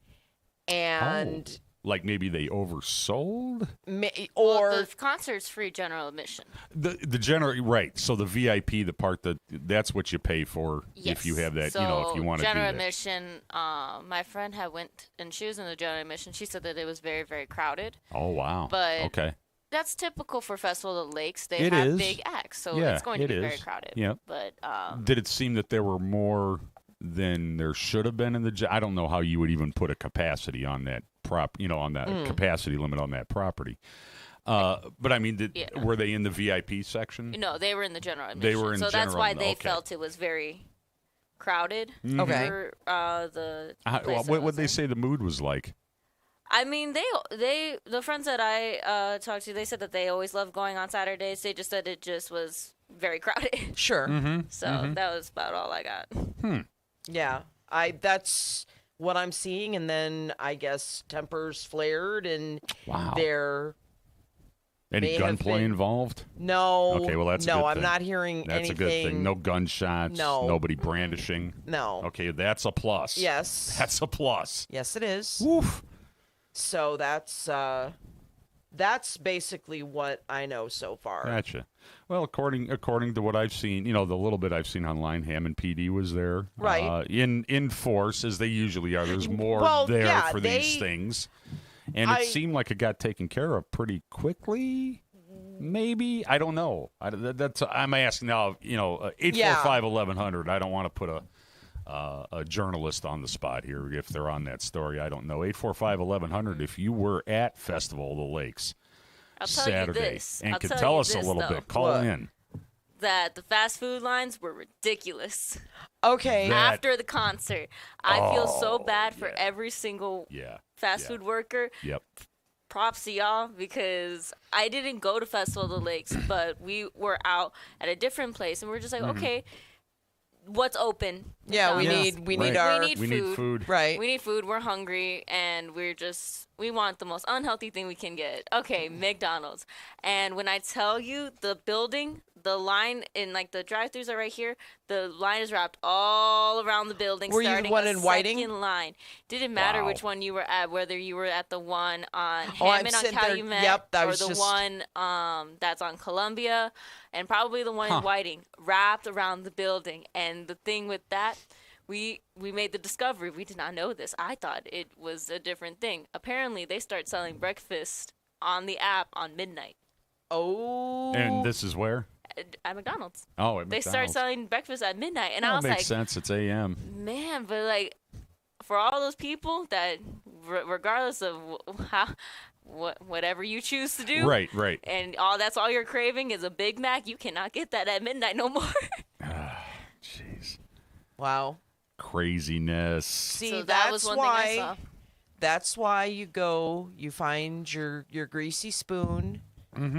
and. Like maybe they oversold? Well, the concert's free general admission. The general, right. So the VIP, the part that's what you pay for if you have that, if you want to do that. General admission, my friend went and she was in the general admission. She said that it was very, very crowded. Oh, wow. But okay. That's typical for Festival of the Lakes. They have big acts, so it's going to be very crowded. Yeah. But did it seem that there were more than there should have been in the? I don't know how you would even put a capacity on that on that capacity limit on that property. But I mean, were they in the VIP section? No, they were in the general admission. They were in so general. That's why they felt it was very crowded. Okay. For, the what would they say the mood was like? I mean, the friends that I talked to, they said that they always love going on Saturdays. They just said it just was very crowded. Sure. So that was about all I got. Yeah, that's what I'm seeing, and then I guess tempers flared, and any gunplay involved? No. Okay, well that's a good thing. I'm not hearing anything. That's a good thing. No gunshots. No. Nobody brandishing. No. Okay, that's a plus. Yes. That's a plus. Yes, it is. Woof. So that's That's basically what I know so far. Gotcha. Well, according to what I've seen, the little bit I've seen online, Hammond PD was there, right? In force as they usually are. There's more for these things, and it seemed like it got taken care of pretty quickly. Maybe, I don't know. I'm asking now. 845-1100. I don't want to put a journalist on the spot here if they're on that story. I don't know. 845-1100. If you were at Festival of the Lakes Saturday and could tell us a little bit, call in. That the fast food lines were ridiculous. Okay. After the concert, I feel so bad for every single fast food worker. Yep. Props to y'all, because I didn't go to Festival of the Lakes, but we were out at a different place, and we're just like, okay, what's open? Yeah, we need food. Right. We need food. We're hungry, and we want the most unhealthy thing we can get. Okay, McDonald's. And when I tell you, the building, the line in the drive-thrus are right here. The line is wrapped all around the building. Were you the one in Whiting? Second line. Didn't matter which one you were at, whether you were at the one on Hammond on Calumet or the one that's on Columbia, and probably the one in Whiting, wrapped around the building. And the thing with that, we made the discovery. We did not know this. I thought it was a different thing. Apparently, they start selling breakfast on the app on midnight. Oh. And this is where? At McDonald's. Oh, at They McDonald's. start selling breakfast at midnight. And I was makes sense. It's a.m. Man, but for all those people that, regardless of whatever you choose to do. Right. And that's all you're craving is a Big Mac. You cannot get that at midnight no more. Jeez. Wow. Craziness. See, So that's that was one why. thing I saw. That's why you find your greasy spoon,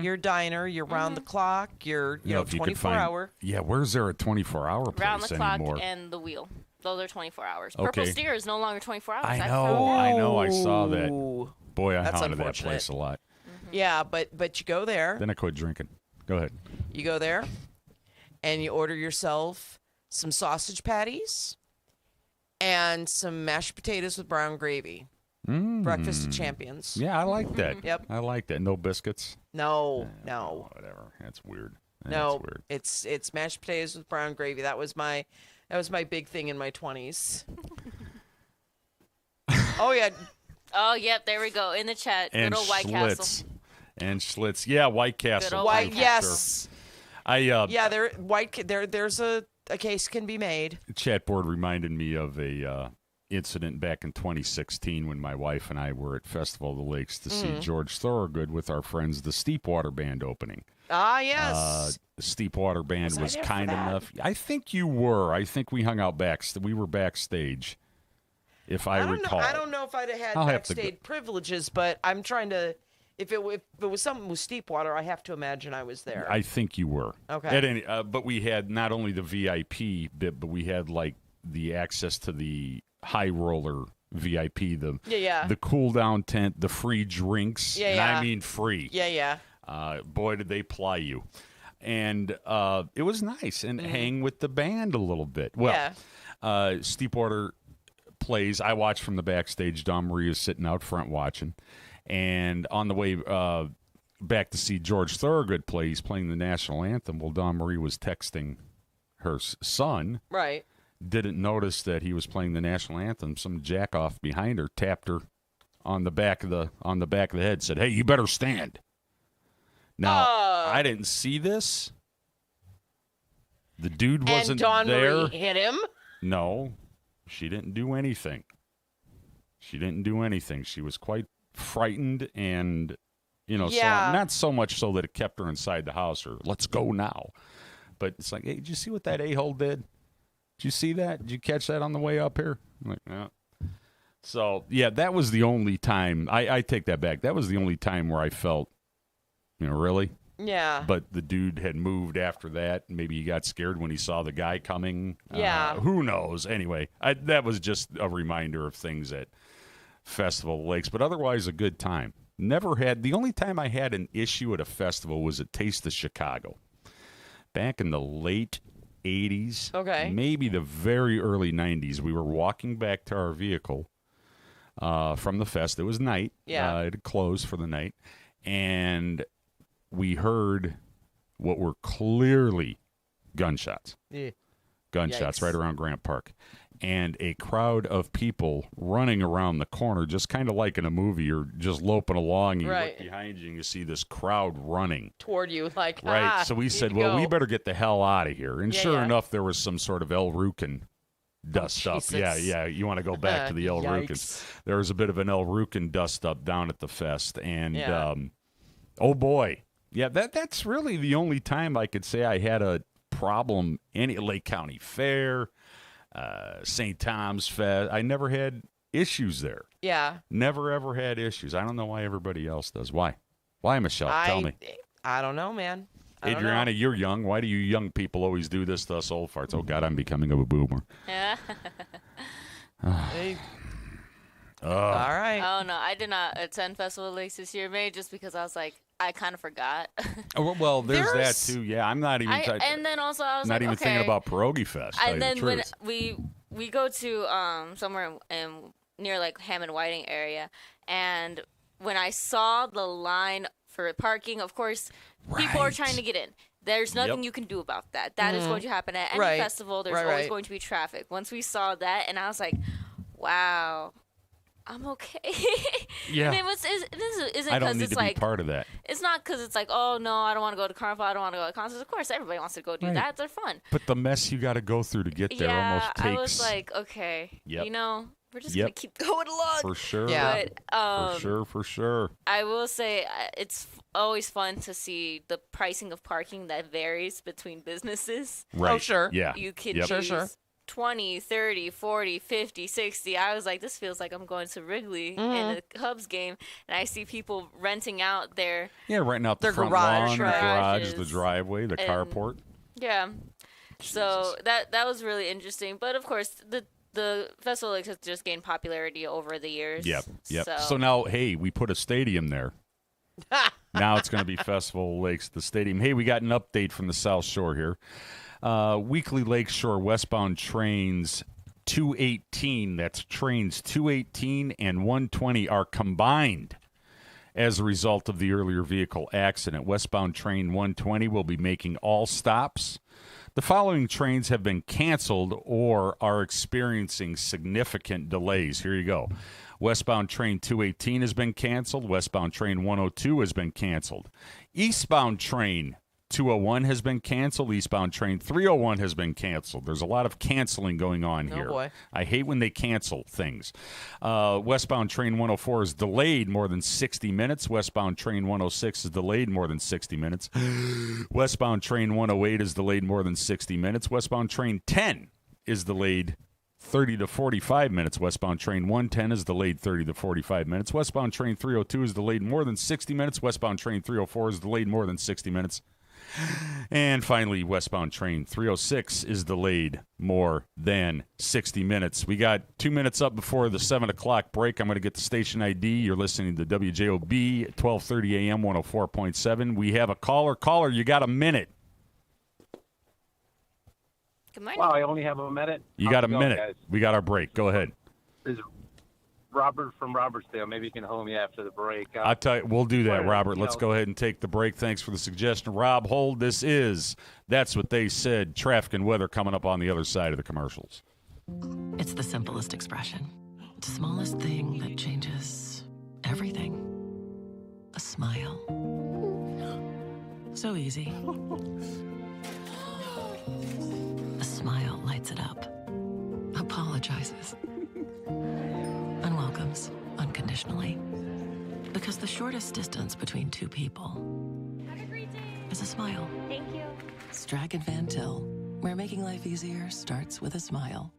your diner, your round the clock, your if you could 24 hour. Yeah, where's there a 24-hour place Round the clock anymore? and the wheel. Those are 24 hours. Okay. Purple Steer is no longer 24 hours. I found know. I saw that. Ooh. Boy, I That's haunted that unfortunate. place a lot. Yeah, but you go there. Then I quit drinking. Go ahead. You go there, and you order yourself some sausage patties and some mashed potatoes with brown gravy. Breakfast of champions. Yeah, I like that. Yep. I like that. No biscuits. No. Whatever. That's weird. No, it's mashed potatoes with brown gravy. That was my big thing in my 20s. Oh yeah. Oh, yep, there we go. In the chat. And Good old White Schlitz. Castle. And Schlitz. Yeah, White Castle. Good old White, White yes. Sure. There's a case can be made. Chat board reminded me of a incident back in 2016 when my wife and I were at Festival of the Lakes to see George Thorogood with our friends, the Steepwater Band opening. Ah, yes. The Steepwater Band Was I was there for kind that? enough. I think you were. I think we hung out we were backstage, if I recall. I don't know if I'd have had I'll have to backstage privileges, but I'm trying to. If it was something with Steepwater, I have to imagine I was there. I think you were. Okay. But we had not only the VIP bit, but we had the access to the high roller VIP, the cool down tent, the free drinks, and I mean free. Yeah. Boy, did they ply you. And it was nice and hang with the band a little bit. Well, Steepwater plays. I watched from the backstage. Dawn Marie is sitting out front watching. And on the way back to see George Thorogood play, he's playing the national anthem. Well, Dawn Marie was texting her son. Right. Didn't notice that he was playing the national anthem. Some jackoff behind her tapped her on the back of the head. Said, "Hey, you better stand." Now I didn't see this. The dude wasn't and Dawn there. Marie hit him? No, she didn't do anything. She was quite frightened and, so not so much so that it kept her inside the house or let's go now. But it's like, hey, did you see what that a-hole did? Did you see that? Did you catch that on the way up here? I'm like, no. So, yeah, that was the only time. I take that back. That was the only time where I felt, really? Yeah. But the dude had moved after that. Maybe he got scared when he saw the guy coming. Yeah. Who knows? Anyway, that was just a reminder of things at Festival of the Lakes. But otherwise, a good time. The only time I had an issue at a festival was at Taste of Chicago. Back in the late 80s. Okay. Maybe the very early 90s. We were walking back to our vehicle from the fest. It was night. Yeah. It had closed for the night. and we heard what were clearly gunshots. Yeah. Gunshots Yikes. right around Grant Park. And a crowd of people running around the corner, just kind of like in a movie. You're just loping along. You Right. look behind you and you see this crowd running. Toward you, like, Right. So we need said, to well, go. we better get the hell out of here. And Yeah, sure yeah. enough, there was some sort of El Rukin dust up. Jesus. Yeah. You want to go back to the El Yikes. Rukins. There was a bit of an El Rukin dust up down at the fest. And, Yeah. oh, boy. Yeah, that's really the only time I could say I had a problem. Any Lake County Fair, St. Tom's Fest. I never had issues there. Yeah. Never, ever had issues. I don't know why everybody else does. Why? Why, Michelle? Tell me. I don't know, man. I don't know. Adriana, you're young. Why do you young people always do this to us old farts? Oh, God, I'm becoming a boomer. Yeah. Hey. Oh. All right. Oh no, I did not attend Festival of Lakes this year, maybe just because I was like, I kind of forgot. Oh, well, there's that too. Yeah, I'm not even. And then also I was not like, even okay. thinking about Pierogi Fest. tell you And the then when truth. we go to somewhere near like Hammond Whiting area, and when I saw the line for parking, of course, people are trying to get in. There's nothing you can do about that. That is going to happen at any Right. festival. There's Right, always right. going to be traffic. Once we saw that, and I was like, wow, I'm okay. Yeah. And this isn't I don't because need it's to be like part of that. it's not because it's like, oh no, I don't want to go to Carnival. I don't want to go to concerts. Of course, everybody wants to go do Right. that. They're fun. But the mess you got to go through to get there Yeah, almost takes. I was like, okay, Yep. you know, we're just Yep. gonna keep going along. For sure. Yeah. But For sure. I will say it's always fun to see the pricing of parking that varies between businesses. Right. Oh, sure. Yeah. You can Yep. choose 20, 30, 40, 50, 60. I was like, this feels like I'm going to Wrigley in a Cubs game, and I see people renting out their Yeah, renting out the Their front garage, lawn, the right. garage, the Garages driveway, the and- carport. Yeah. So that was really interesting. But of course, the festival has just gained popularity over the years. Yep. So, So now, hey, we put a stadium there. Now it's going to be Festival Lakes, the stadium. Hey, we got an update from the South Shore here. Weekly Lakeshore westbound trains 218, that's trains 218 and 120 are combined as a result of the earlier vehicle accident. Westbound train 120 will be making all stops. The following trains have been canceled or are experiencing significant delays. Here you go. Westbound train 218 has been canceled. Westbound train 102 has been canceled. Eastbound train 201 has been canceled. Eastbound train 301 has been canceled. There's a lot of canceling going on here. boy. I hate when they cancel things. Westbound train 104 is delayed more than 60 minutes. Westbound train 106 is delayed more than 60 minutes. Westbound train 108 is delayed more than 60 minutes. Westbound train 10 is delayed 30 to 45 minutes. Westbound train 110 is delayed 30 to 45 minutes. Westbound train 302 is delayed more than 60 minutes. Westbound train 304 is delayed more than 60 minutes. And finally, westbound train 306 is delayed more than 60 minutes. We got 2 minutes up before the 7 o'clock break. I'm going to get the station ID. You're listening to WJOB at 1230 AM 104.7. We have a caller. Caller, you got a minute. Good morning. Wow, I only have a minute. You got a How's it going, minute. guys? We got our break. Go ahead. This is Robert from Robertsdale. Maybe you can hold me after the break. I'll tell you, we'll do that, Well, Robert. you Let's know- go ahead and take the break. Thanks for the suggestion. Rob, hold. This is That's What They Said. Traffic and weather coming up on the other side of the commercials. It's the simplest expression. The smallest thing that changes everything. A smile. So easy. A smile lights it up. Apologizes. And welcomes unconditionally. Because the shortest distance between two people is a smile. Thank you. Strachan Van Til, where making life easier starts with a smile.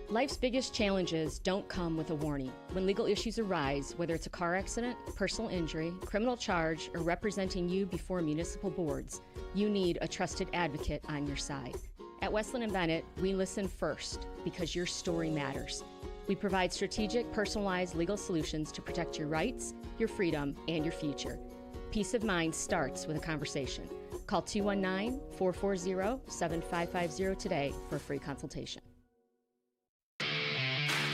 Life's biggest challenges don't come with a warning. When legal issues arise, whether it's a car accident, personal injury, criminal charge, or representing you before municipal boards, you need a trusted advocate on your side. At Westland & Bennett, we listen first because your story matters. We provide strategic, personalized legal solutions to protect your rights, your freedom, and your future. Peace of mind starts with a conversation. Call 219-440-7550 today for a free consultation.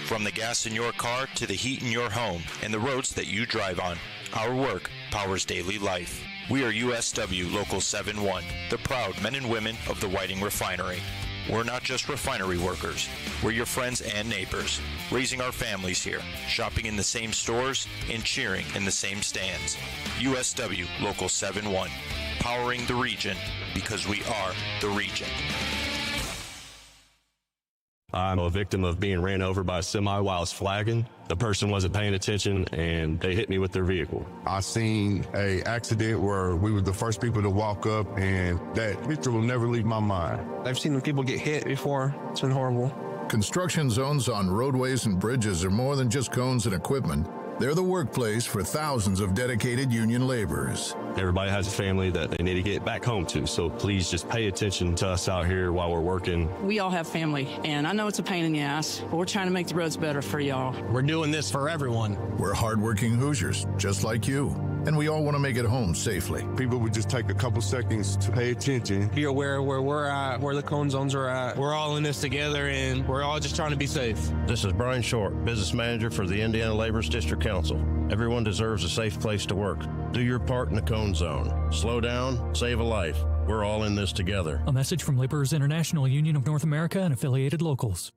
From the gas in your car to the heat in your home and the roads that you drive on, Our work powers daily life. We are USW Local 71, the proud men and women of the Whiting Refinery. We're not just refinery workers. We're your friends and neighbors, raising our families here, shopping in the same stores, and cheering in the same stands. USW Local 71, powering the region because we are the region. I'm a victim of being ran over by a semi while I was flagging. The person wasn't paying attention and they hit me with their vehicle. I seen a accident where we were the first people to walk up, and that picture will never leave my mind. I've seen people get hit before. It's been horrible. Construction zones on roadways and bridges are more than just cones and equipment. They're the workplace for thousands of dedicated union laborers. Everybody has a family that they need to get back home to, so please just pay attention to us out here while we're working. We all have family, and I know it's a pain in the ass, but we're trying to make the roads better for y'all. We're doing this for everyone. We're hardworking Hoosiers, just like you, and we all want to make it home safely. People would just take a couple seconds to pay attention. Be aware of where we're at, where the cone zones are at. We're all in this together, and we're all just trying to be safe. This is Brian Short, Business Manager for the Indiana Laborers District Council. Everyone deserves a safe place to work. Do your part in the cone zone. Slow down, save a life. We're all in this together. A message from Laborers International Union of North America and affiliated locals.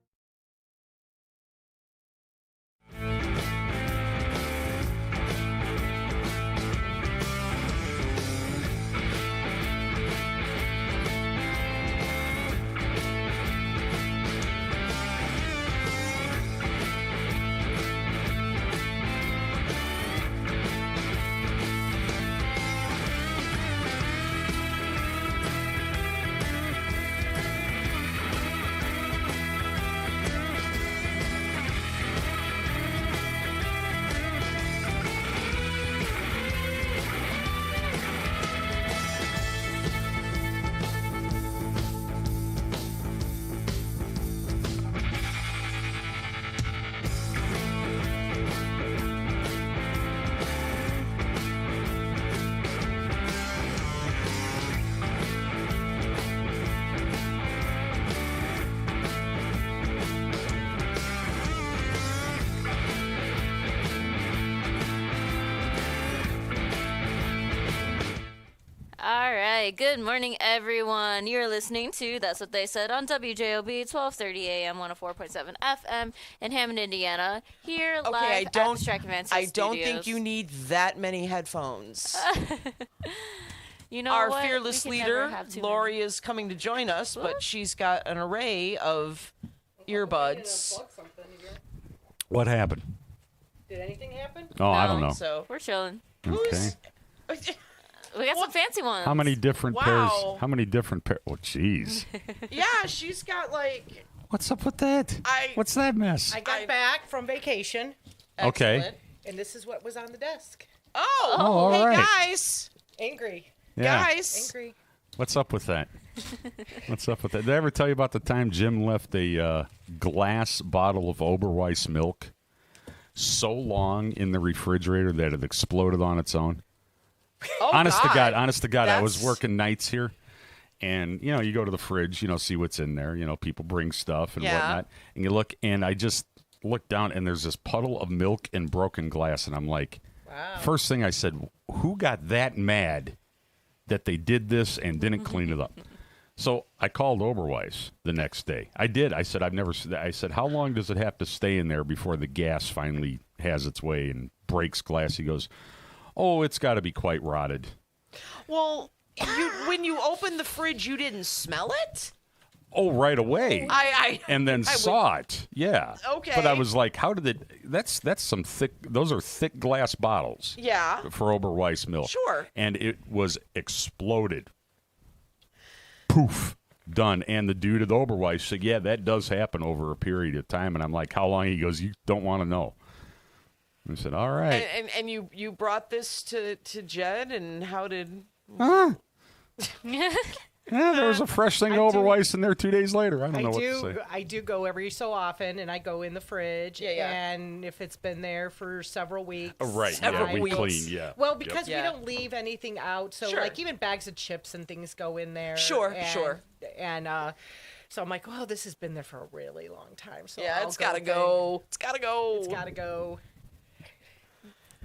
All right, good morning, everyone. You're listening to That's What They Said on WJOB, 1230 AM, 104.7 FM in Hammond, Indiana. Here live at the Strike Advances I don't Studios. think you need that many headphones. You know Our what? fearless We can never leader, have too Lori, is coming to join us, but she's got an array of earbuds. What happened? Did anything happen? Oh, I don't know. So we're chilling. Okay. We got some fancy ones. How many different pairs? How many different pairs? Oh, jeez. Yeah, she's got like. What's up with that? What's that mess? I got back from vacation. Okay. Excellent. And this is what was on the desk. Oh, all hey right. guys. Angry. Yeah. Guys. Angry. What's up with that? What's up with that? Did I ever tell you about the time Jim left a glass bottle of Oberweis milk so long in the refrigerator that it exploded on its own? Oh, honest to God, I was That's- working nights here, and you go to the fridge, see what's in there. People bring stuff and whatnot, and you look, and I just looked down, and there's this puddle of milk and broken glass, and I'm like, wow. First thing I said, who got that mad that they did this and didn't clean it up? So I called Oberweis the next day. I did. I said, how long does it have to stay in there before the gas finally has its way and breaks glass? He goes, oh, it's got to be quite rotted. Well, when you opened the fridge, you didn't smell it? Oh, right away. And then I saw it. Yeah. Okay. But I was like, how did it? That's some thick. Those are thick glass bottles. Yeah. For Oberweis milk. Sure. And it was exploded. Poof. Done. And the dude at Oberweis said, yeah, that does happen over a period of time. And I'm like, how long? He goes, you don't want to know. I said, all right. And you brought this to Jed, and how did? Huh? Yeah, there was a fresh thing Oberweis in there 2 days later. I don't know what to say. I do go every so often, and I go in the fridge. And if it's been there for several weeks. Right, yeah, we clean, yeah. Well, because Yep. we don't leave anything out. So, Sure. like, even bags of chips and things go in there. Sure, and, sure. And so I'm like, oh, this has been there for a really long time. So Yeah, I'll it's gotta go. It's gotta go. It's gotta go.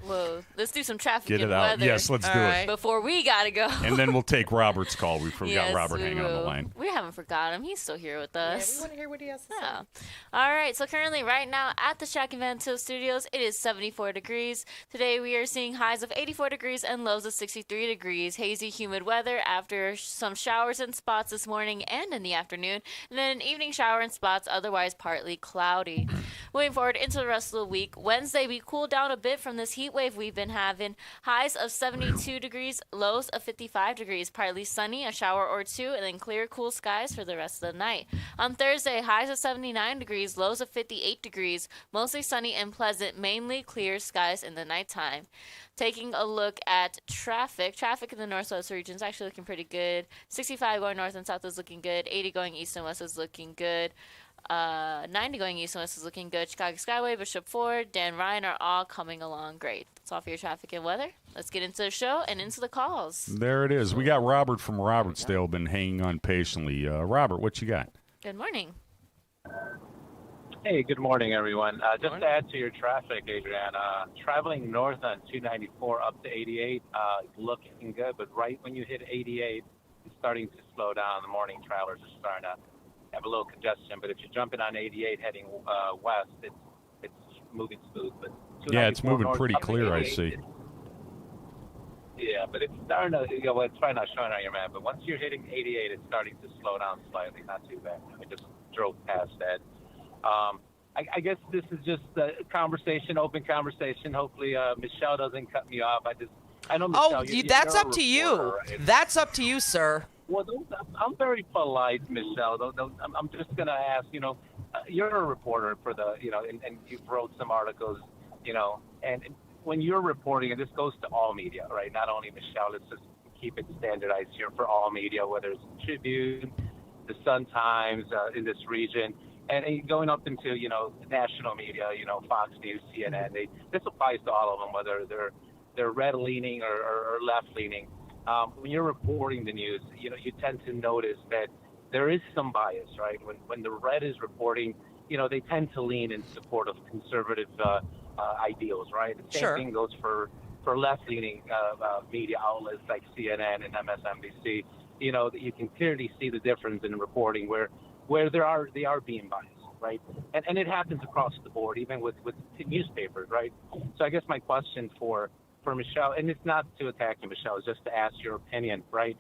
Whoa, let's do some traffic Get and it out. weather. Yes, let's do it. Before we gotta go. And then we'll take Robert's call. We forgot Yes, Robert we hanging on the will. line. We haven't forgot him. He's still here with us. We want to hear what he has to Yeah. say. All right. So currently, right now at the Shack and Van Til Studios, it is 74 degrees. Today we are seeing highs of 84 degrees and lows of 63 degrees. Hazy, humid weather after some showers in spots this morning and in the afternoon, and then an evening shower in spots. Otherwise, partly cloudy. Moving forward into the rest of the week, Wednesday we cool down a bit from this heat wave we've been having. Highs of 72 degrees, lows of 55 degrees. Partly sunny, a shower or two, and then clear, cool skies for the rest of the night. On Thursday, highs of 79 degrees, lows of 58 degrees. Mostly sunny and pleasant, mainly clear skies in the nighttime. Taking a look at traffic. Traffic in the northwest region is actually looking pretty good. 65 going north and south is looking good. 80 going east and west is looking good. 90 going east and west is looking good. Chicago Skyway, Bishop Ford, Dan Ryan are all coming along great. That's all for your traffic and weather. Let's get into the show and into the calls. There it is. We got Robert from Robertsdale been hanging on patiently. Robert, what you got? Good morning. Hey, good morning, everyone. Just to add to your traffic, Adrian, traveling north on 294 up to 88, looking good, but right when you hit 88, it's starting to slow down. The morning travelers are starting to have a little congestion, but if you're jumping on 88 heading west, it's moving smooth. But Yeah, it's moving north pretty up to clear, I 88, see. Yeah, but it's starting to, well, it's probably not showing on your map, but once you're hitting 88, it's starting to slow down slightly. Not too bad. I just drove past that. I guess this is just a conversation, open conversation. Hopefully, Michelle doesn't cut me off. I know Michelle. That's you're up a to you. reporter, right? That's up to you, sir. Well, I'm very polite, Michelle. I'm just going to ask, you're a reporter for the, and you've wrote some articles, and when you're reporting, and this goes to all media, right? Not only Michelle, let's just keep it standardized here for all media, whether it's Tribune, the Sun-Times in this region, and going up into, national media, Fox News, CNN. This applies to all of them, whether they're red-leaning or left-leaning. When you're reporting the news, you tend to notice that there is some bias, right? When the red is reporting, they tend to lean in support of conservative ideals, right? The same thing goes for left-leaning media outlets like CNN and MSNBC. You can clearly see the difference in reporting where they are being biased, right? And it happens across the board, even with newspapers, right? So I guess my question for Michelle, and it's not to attack you, Michelle, it's just to ask your opinion, right?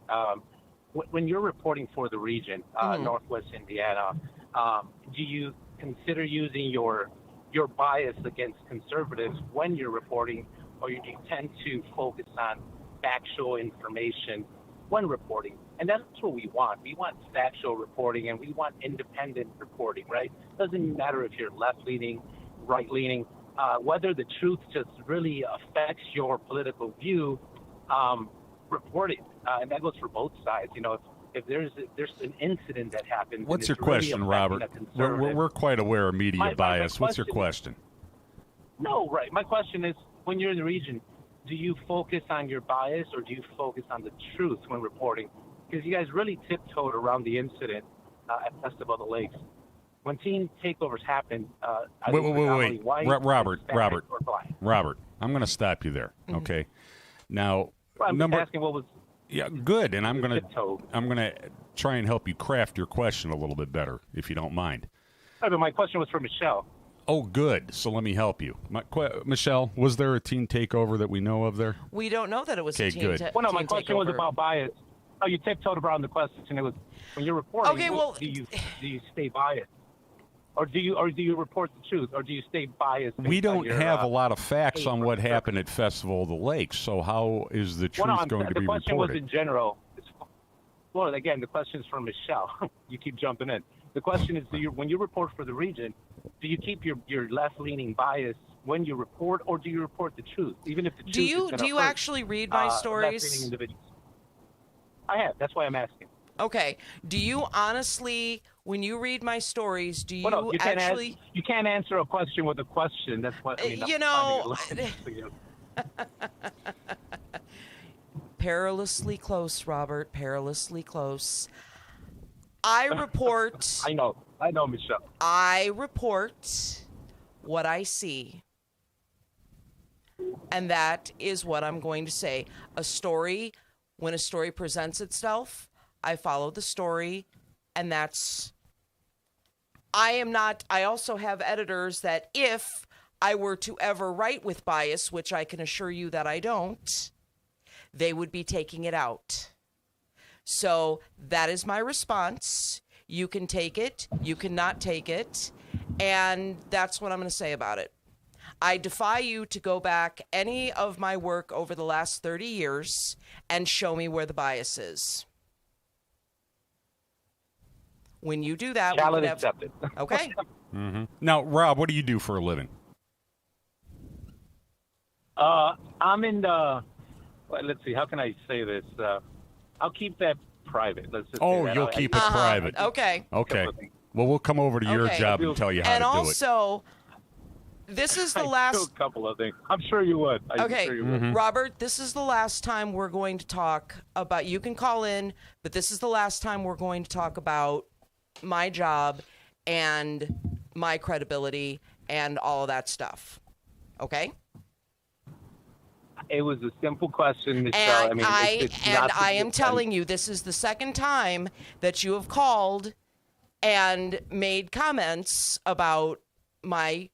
When you're reporting for the region, Northwest Indiana, do you consider using your bias against conservatives when you're reporting, or do you tend to focus on factual information when reporting? And that's what we want. We want factual reporting, and we want independent reporting, right? Doesn't matter if you're left-leaning, right-leaning, whether the truth just really affects your political view, report it. And that goes for both sides. If there's an incident that happens. What's your question, Robert? We're quite aware of media bias. What's your question? No, right. My question is, when you're in the region, do you focus on your bias or do you focus on the truth when reporting? Because you guys really tiptoed around the incident at Festival of the Lakes. When team takeovers happen, wait. White, Robert, or black. Robert, I'm going to stop you there. Okay. Now, I'm asking what was. Yeah, good. And I'm going to try and help you craft your question a little bit better, if you don't mind. But my question was for Michelle. Oh, good. So let me help you. Michelle, was there a teen takeover that we know of there? We don't know that it was a teen good. Well, no, my teen question takeover. was about bias. Oh, you tiptoed around the question. It was when you're reporting. Okay, well, do you stay biased, or do you report the truth, or do you stay biased? We don't have a lot of facts on what happened at Festival of the Lakes. So how is the truth going to be reported? The question was in general. Well, again, the question is for Michelle. You keep jumping in. The question is, when you report for the region, do you keep your left-leaning bias when you report, or do you report the truth, even if the truth is going to do you hurt, actually read my stories? left-leaning individuals? I have. That's why I'm asking. Okay. Do you honestly, when you read my stories, do you you actually? You can't answer a question with a question. That's what I mean. Perilously close, Robert. Perilously close. I report. I know, Michelle. I report what I see. And that is what I'm going to say. When a story presents itself, I follow the story, and that's... I also have editors that if I were to ever write with bias, which I can assure you that I don't, they would be taking it out. So that is my response. You can take it, you cannot take it, and that's what I'm going to say about it. I defy you to go back any of my work over the last 30 years and show me where the bias is. When you do that, challenge we can have... accepted. Okay. Mm-hmm. Now, Rob, what do you do for a living? I'm in the. Well, let's see. How can I say this? I'll keep that private. Let's just. Oh, say that. you'll keep it private. Okay. Okay. Well, we'll come over to your Okay. job and tell you how And to do it. also, this is the I do last... a couple of things. I'm sure you would. I'm Okay, sure you would. Robert, this is the last time we're going to talk about... You can call in, but this is the last time we're going to talk about my job and my credibility and all of that stuff. Okay? It was a simple question, Michelle. And it's I am telling you, this is the second time that you have called and made comments about my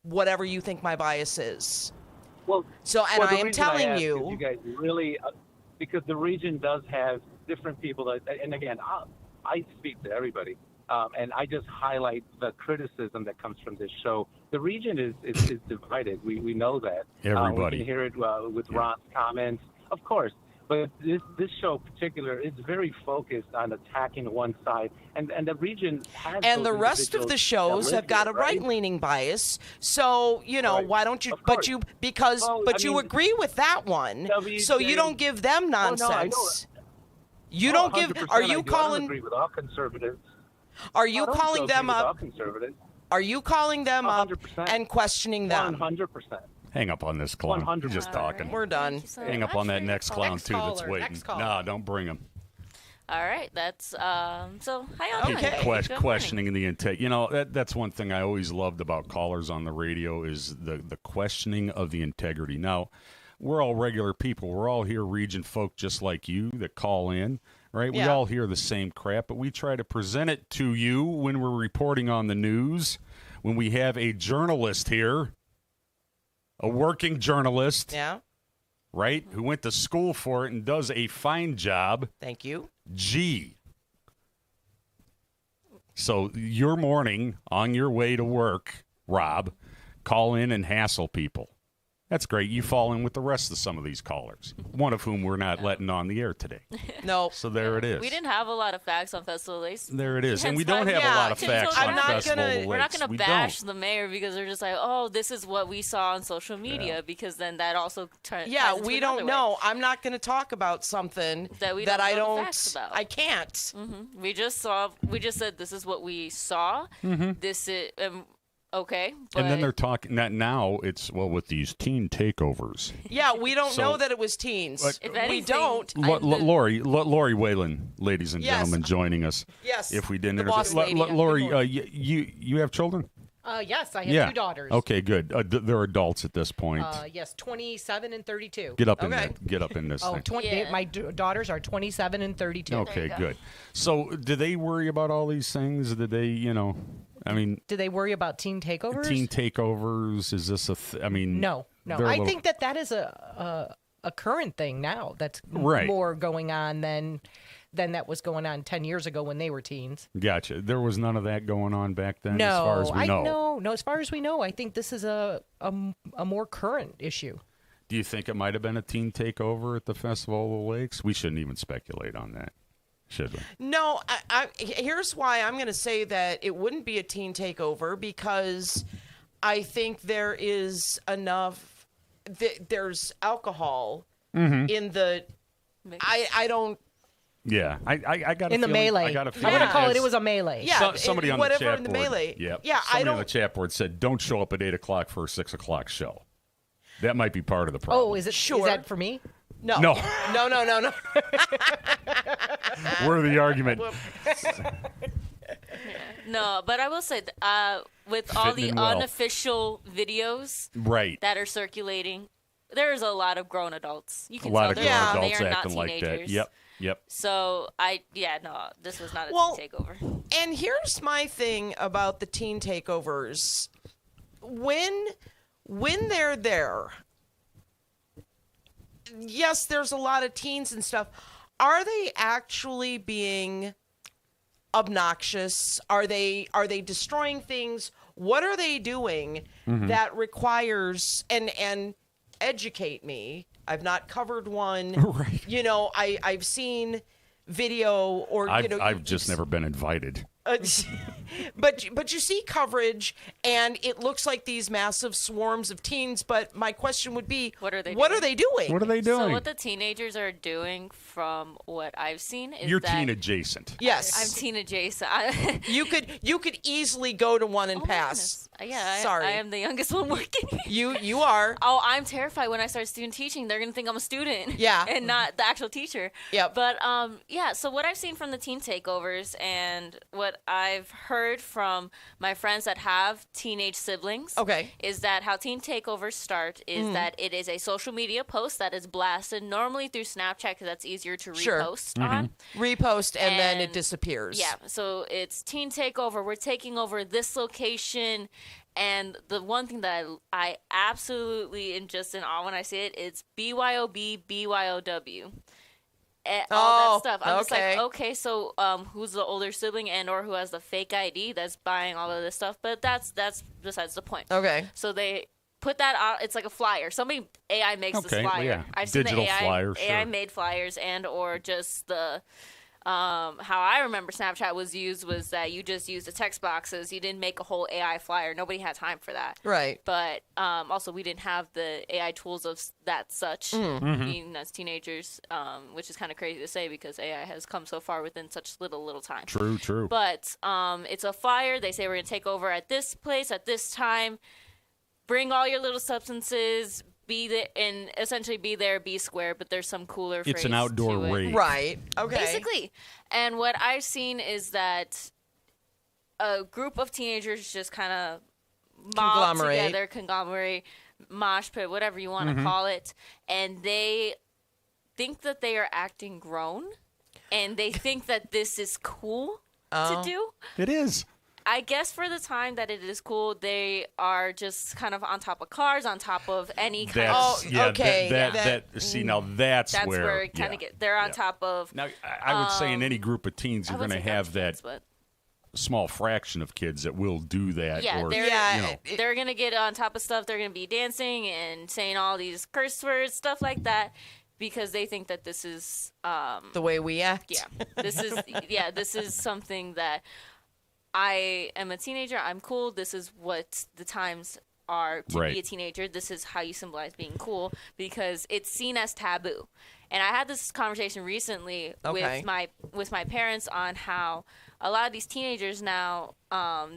whatever you think my bias is. Well, so and well, the I am reason I telling ask you, is you guys really, because the region does have different people that, and again, I speak to everybody, and I just highlight the criticism that comes from this show. The region is divided. We know that. Everybody. We can hear it with Ron's comments, of course. But this show in particular is very focused on attacking one side, and the region has. and the those rest of the individuals shows that live have got here, a right? right-leaning bias. So why don't you? But you you agree with that one. So you don't give them nonsense. You don't give. 100%. Are I you do. calling? I don't agree with all conservatives. Are you I don't calling agree them with all up? conservatives. Are you calling them up 100%. and questioning them? 100%. Hang up on this clown. 100%. Just talking. We're done. Hang up on that next clown, Next too, that's caller, waiting. next caller. No, don't bring him. All right, that's so. How y'all doing? People Good morning. questioning the intake. You know, that's one thing I always loved about callers on the radio is the questioning of the integrity. Now, we're all regular people. We're all here region folk just like you that call in, right? We Yeah. all hear the same crap, but we try to present it to you when we're reporting on the news, when we have a journalist here, a working journalist, Yeah. right, who went to school for it and does a fine job. Thank you. G. So your morning on your way to work, Rob, call in and hassle people. That's great. You fall in with the rest of some of these callers, one of whom we're not letting on the air today. No. So there it is. We didn't have a lot of facts on Festival Lakes. There it is. And Hence we don't why- have a lot of Tim facts told on you Festival of the We're not Lakes. going We to bash don't. the mayor because they're just like, oh, this is what we saw on social media, because then that also turns. Yeah, we don't know. I'm not going to talk about something That we that don't I know the don't. facts about. I can't. Hmm. We just said this is what we saw. Mhm. This is okay. And then but- they're talking that now it's, well, with these teen takeovers. Yeah, we don't So- know that it was teens. But- If we anything, don't. Lori Whalen, ladies and Yes. gentlemen, joining us. Yes, If we didn't the boss introduce lady. Lori, you have children? Yes, I have two daughters. Okay, good. They're adults at this point. Yes, 27 and 32. Get up in that. Get up in this Oh, thing. 20, my daughters are 27 and 32. Okay, good. So, do they worry about all these things? Did they, I mean, Do they worry about teen takeovers? teen takeovers? Is this I mean, No. they're a I little- think that is a current thing now. That's Right. more going on than that was going on 10 years ago when they were teens. Gotcha. There was none of that going on back then, No, as far as we know. No. As far as we know, I think this is a more current issue. Do you think it might have been a teen takeover at the Festival of the Lakes? We shouldn't even speculate on that, should we? No, here's why I'm going to say that it wouldn't be a teen takeover, because I think there is enough. There's alcohol Mhm. in the. I don't. Yeah, I got a In the feeling, melee. I got a I'm feeling. gonna call it. as- It was a melee. Yeah, somebody on whatever the chat in the board. melee. Yep. Yeah, somebody on the chat board said, "Don't show up at 8 o'clock for a 6 o'clock show." That might be part of the problem. Oh, is it? Is that for me? No. No. No. We're the argument. No, but I will say, with all the Fitting in well. unofficial videos Right. that are circulating, there's a lot of grown adults. You A can lot tell of they're grown not, they adults are not acting like teenagers. that. Yep. So no, this was not a teen takeover. And here's my thing about the teen takeovers. When they're there, yes, there's a lot of teens and stuff. Are they actually being obnoxious? Are they destroying things? What are they doing that requires and educate me? I've not covered one. Right. You know, I've seen video or I've just never been invited. But you see coverage, and it looks like these massive swarms of teens. But my question would be, What are they doing? What are they doing? So what the teenagers are doing, from what I've seen, is You're that teen adjacent. Yes, I'm teen adjacent. you could easily go to one and pass. Yeah, Sorry. I am the youngest one working. You are. Oh, I'm terrified when I start student teaching. They're gonna think I'm a student. Yeah. And not the actual teacher. Yep. But yeah. So what I've seen from the teen takeovers and what I've heard from my friends that have teenage siblings, is that how teen takeovers start is that it is a social media post that is blasted normally through Snapchat because that's easier to repost on. Repost and then it disappears. Yeah, so it's teen takeover. We're taking over this location, and the one thing that I absolutely am just in awe when I see it is BYOB, BYOW. All that stuff. I'm just like, okay, so who's the older sibling and or who has the fake ID that's buying all of this stuff? But that's besides the point. Okay. So they put that out. It's like a flyer. Somebody AI makes this flyer. Yeah. I've seen Digital the AI flyer, AI sure. made flyers and or just the how I remember Snapchat was used was that you just used the text boxes. You didn't make a whole AI flyer. Nobody had time for that. Right. But also we didn't have the AI tools of that such being as teenagers, which is kind of crazy to say because AI has come so far within such little time. True. But it's a flyer. They say we're going to take over at this place at this time. Bring all your little substances. Be there and essentially be there, be square, but there's some cooler phrase It's an outdoor to it. rave. Right. Okay. Basically. And what I've seen is that a group of teenagers just kind of mob together, conglomerate, mosh pit, whatever you want to call it, and they think that they are acting grown, and they think that this is cool to do. It is. I guess for the time that it is cool, they are just kind of on top of cars, on top of any kind of. See, now that's where it kind of they're on top of. Now, I would say in any group of teens, you're going to have that small fraction of kids that will do that. Yeah, they're going to get on top of stuff. They're going to be dancing and saying all these curse words, stuff like that. Because they think that this is the way we act. Yeah, this is something that I am a teenager. I'm cool. This is what the times are to be a teenager. This is how you symbolize being cool because it's seen as taboo. And I had this conversation recently with my parents on how a lot of these teenagers now,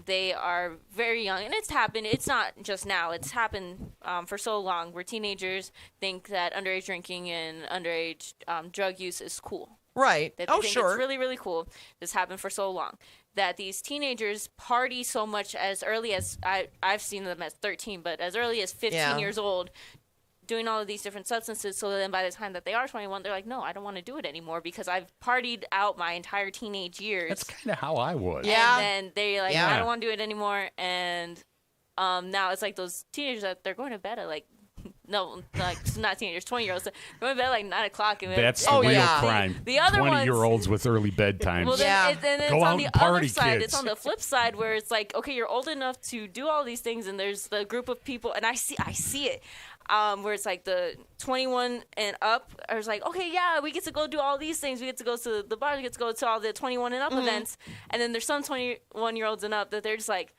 they are very young, and it's happened. It's not just now. It's happened for so long where teenagers think that underage drinking and underage drug use is cool. Right. That they think it's really, really cool. This happened for so long that these teenagers party so much as early as I've seen them as 13, but as early as 15 years old, doing all of these different substances. So then by the time that they are 21, they're like, no, I don't want to do it anymore because I've partied out my entire teenage years. That's kind of how I was. Yeah. And then they're like, I don't want to do it anymore. And now it's like those teenagers that they're going to bed at like, no, like not teenagers, 20-year-olds. Going to bed at like 9 o'clock. And that's the real crime. The other 20-year-olds with early bedtimes. Well, then it's Go on out the and party, other side. kids. It's on the flip side where it's like, okay, you're old enough to do all these things, and there's the group of people, and I see it, where it's like the 21 and up. I was like, okay, yeah, we get to go do all these things. We get to go to the bar. We get to go to all the 21 and up events, and then there's some 21-year-olds and up that they're just like,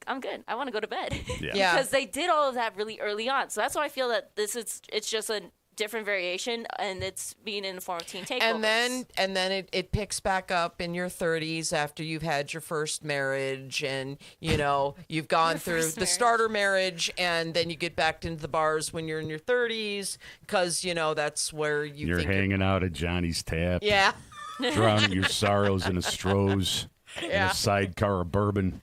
I'm good. I want to go to bed. Yeah. Because they did all of that really early on. So that's why I feel that it's just a different variation, and it's being in the form of teen takeovers. And then it picks back up in your 30s after you've had your first marriage, and you've gone through the starter marriage, and then you get back into the bars when you're in your 30s because that's where you're hanging out at Johnny's Tap. Yeah. Drowning your sorrows in a Stroh's. And a sidecar of bourbon.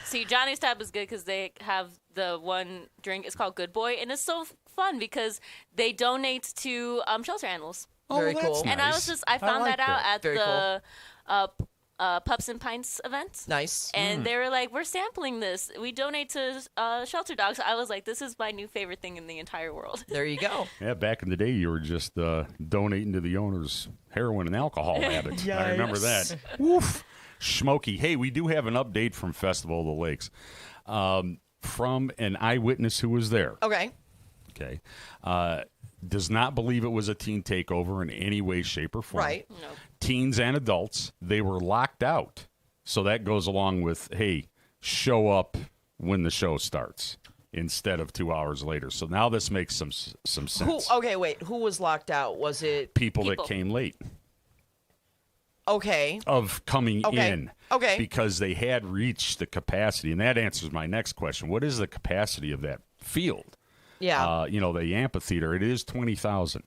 See, Johnny's Tab is good because they have the one drink. It's called Good Boy, and it's so fun because they donate to shelter animals. Very cool. And I found like that out that. at Very the Pups and Pints event. Nice. And they were like, we're sampling this. We donate to shelter dogs. I was like, this is my new favorite thing in the entire world. There you go. Yeah, back in the day, you were just donating to the owner's heroin and alcohol habit. I remember that. Woof. Schmoky. Hey, we do have an update from Festival of the Lakes from an eyewitness who was there. Okay. Does not believe it was a teen takeover in any way, shape, or form. Right. No. Teens and adults, they were locked out. So that goes along with, hey, show up when the show starts instead of 2 hours later. So now this makes some sense. Who was locked out? Was it People that came late. Okay. Of coming in. Okay. Because they had reached the capacity. And that answers my next question. What is the capacity of that field? Yeah. The amphitheater, it is 20,000.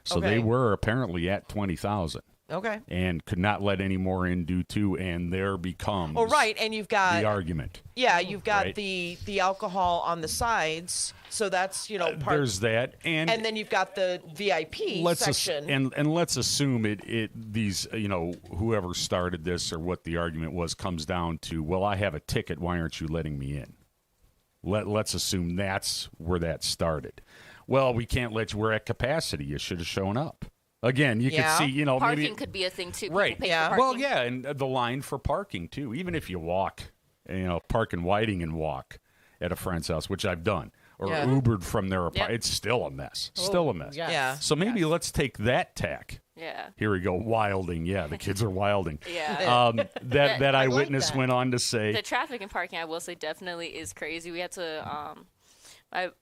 So Okay. they were apparently at 20,000. Okay. And could not let any more in due to, and there becomes and you've got the argument. Yeah, you've got Right. the alcohol on the sides, so that's part. There's that, and then you've got the VIP section. And let's assume these whoever started this or what the argument was comes down to, well, I have a ticket, why aren't you letting me in? Let's assume that's where that started. Well, we can't let you. We're at capacity. You should have shown up. Again, you could see, parking maybe could be a thing too. right. People pay for Well, parking. yeah, and the line for parking too. Even if you walk, park in Whiting and walk at a friend's house, which I've done, or Ubered from their apartment, it's still a mess. Still a mess. yes. Yeah. So maybe let's take that tack. Yeah. Here we go, wilding. Yeah, the kids are wilding. Yeah. That eyewitness went on to say, The traffic and parking, I will say, definitely is crazy. We had to,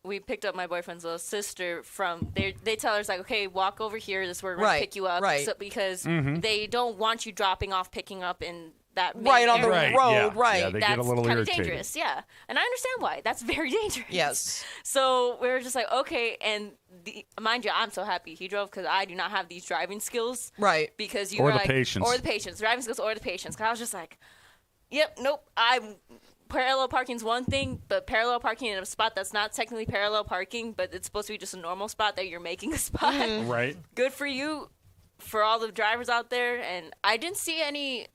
we picked up my boyfriend's little sister from, they tell her, it's like, okay, walk over here. This is where we're going to pick you up. right. So, because they don't want you dropping off, picking up in that main Right, on the area. road, yeah. right. Yeah, they That's get a little kind of irritated. dangerous, yeah. And I understand why. That's very dangerous. Yes. So we were just like, okay, and mind you, I'm so happy he drove because I do not have these driving skills. Right. Because you Or were the like, patience. or the patience, driving skills, or the patience. Because I was just like, yep, nope. Parallel parking's one thing, but parallel parking in a spot that's not technically parallel parking, but it's supposed to be just a normal spot that you're making a spot. right. Good for you. For all the drivers out there, and I didn't see any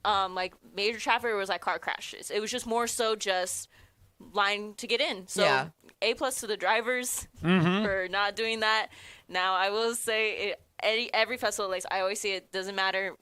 major traffic. It was like car crashes. It was just more so just line to get in. So Yeah. A+ to the drivers for not doing that. Now I will say every festival, like I always say, it doesn't matter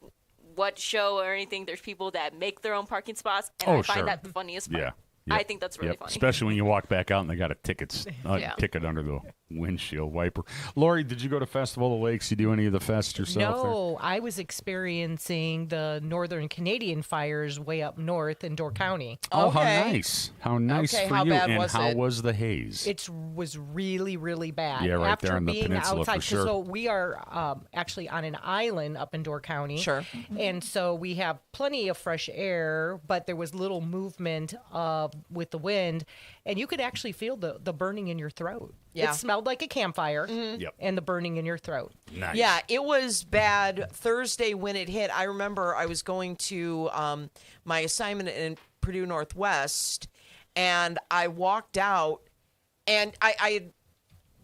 what show or anything. There's people that make their own parking spots, and I find sure. that the funniest part. Yeah. I think that's really funny. Especially when you walk back out and they got a ticket Yeah. under the windshield wiper. Lori, did you go to Festival of the Lakes? You do any of the fest yourself? No, I was experiencing the Northern Canadian fires way up north in Door County. Oh, how nice. How nice Okay, for how you. bad And was how it? was the haze? It was really, really bad. Yeah, right After there on the being peninsula for outside, sure. So we are actually on an island up in Door County. Sure. And so we have plenty of fresh air, but there was little movement with the wind, and you could actually feel the burning in your throat. Yeah. It smelled like a campfire, Yep. and the burning in your throat. Nice. Yeah, it was bad Thursday when it hit. I remember I was going to my assignment in Purdue Northwest, and I walked out, and I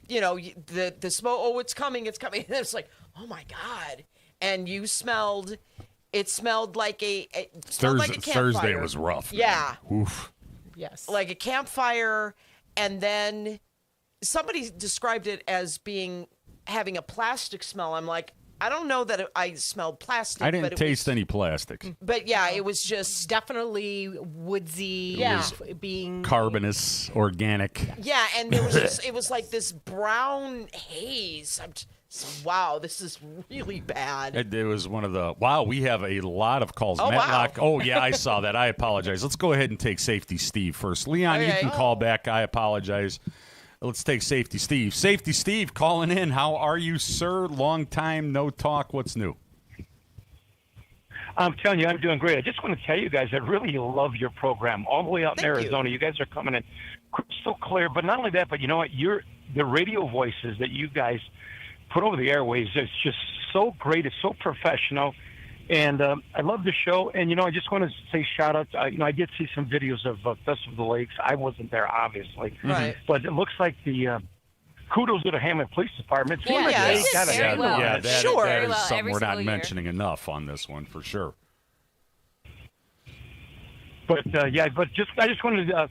the smoke. Oh, it's coming! It's coming! And it's like, oh my god! And you smelled. It smelled like a campfire. Thursday was rough. Yeah. Man. Oof. Yes. Like a campfire, and then somebody described it as having a plastic smell. I'm like, I don't know that I smelled plastic. I didn't but it taste was, any plastic. But yeah, it was just definitely woodsy. was being Carbonous, organic. yeah, and there was just, it was like this brown haze. Wow, this is really bad. It was one of the, wow, we have a lot of calls. Oh, Matlock. wow. Oh, yeah, I saw that. I apologize. Let's go ahead and take Safety Steve first. Leon, you Okay. can call back. I apologize. Let's take Safety Steve. Safety Steve calling in. How are you, sir? Long time, no talk. What's new? I'm telling you, I'm doing great. I just want to tell you guys, I really love your program. All the way out in Thank you. Arizona, you guys are coming in crystal clear. But not only that, but you know what? The radio voices that you guys put over the airways, it's just so great. It's so professional. And I love the show. And, I just want to say shout out. I did see some videos of Festival of the Lakes. I wasn't there, obviously. Right. But it looks like the kudos to the Hammond Police Department. Yeah, Seems like they they did got a very handle well. on Yeah, it. that, Sure. that is Well, something every we're not single year. mentioning enough on this one for sure. But I just wanted to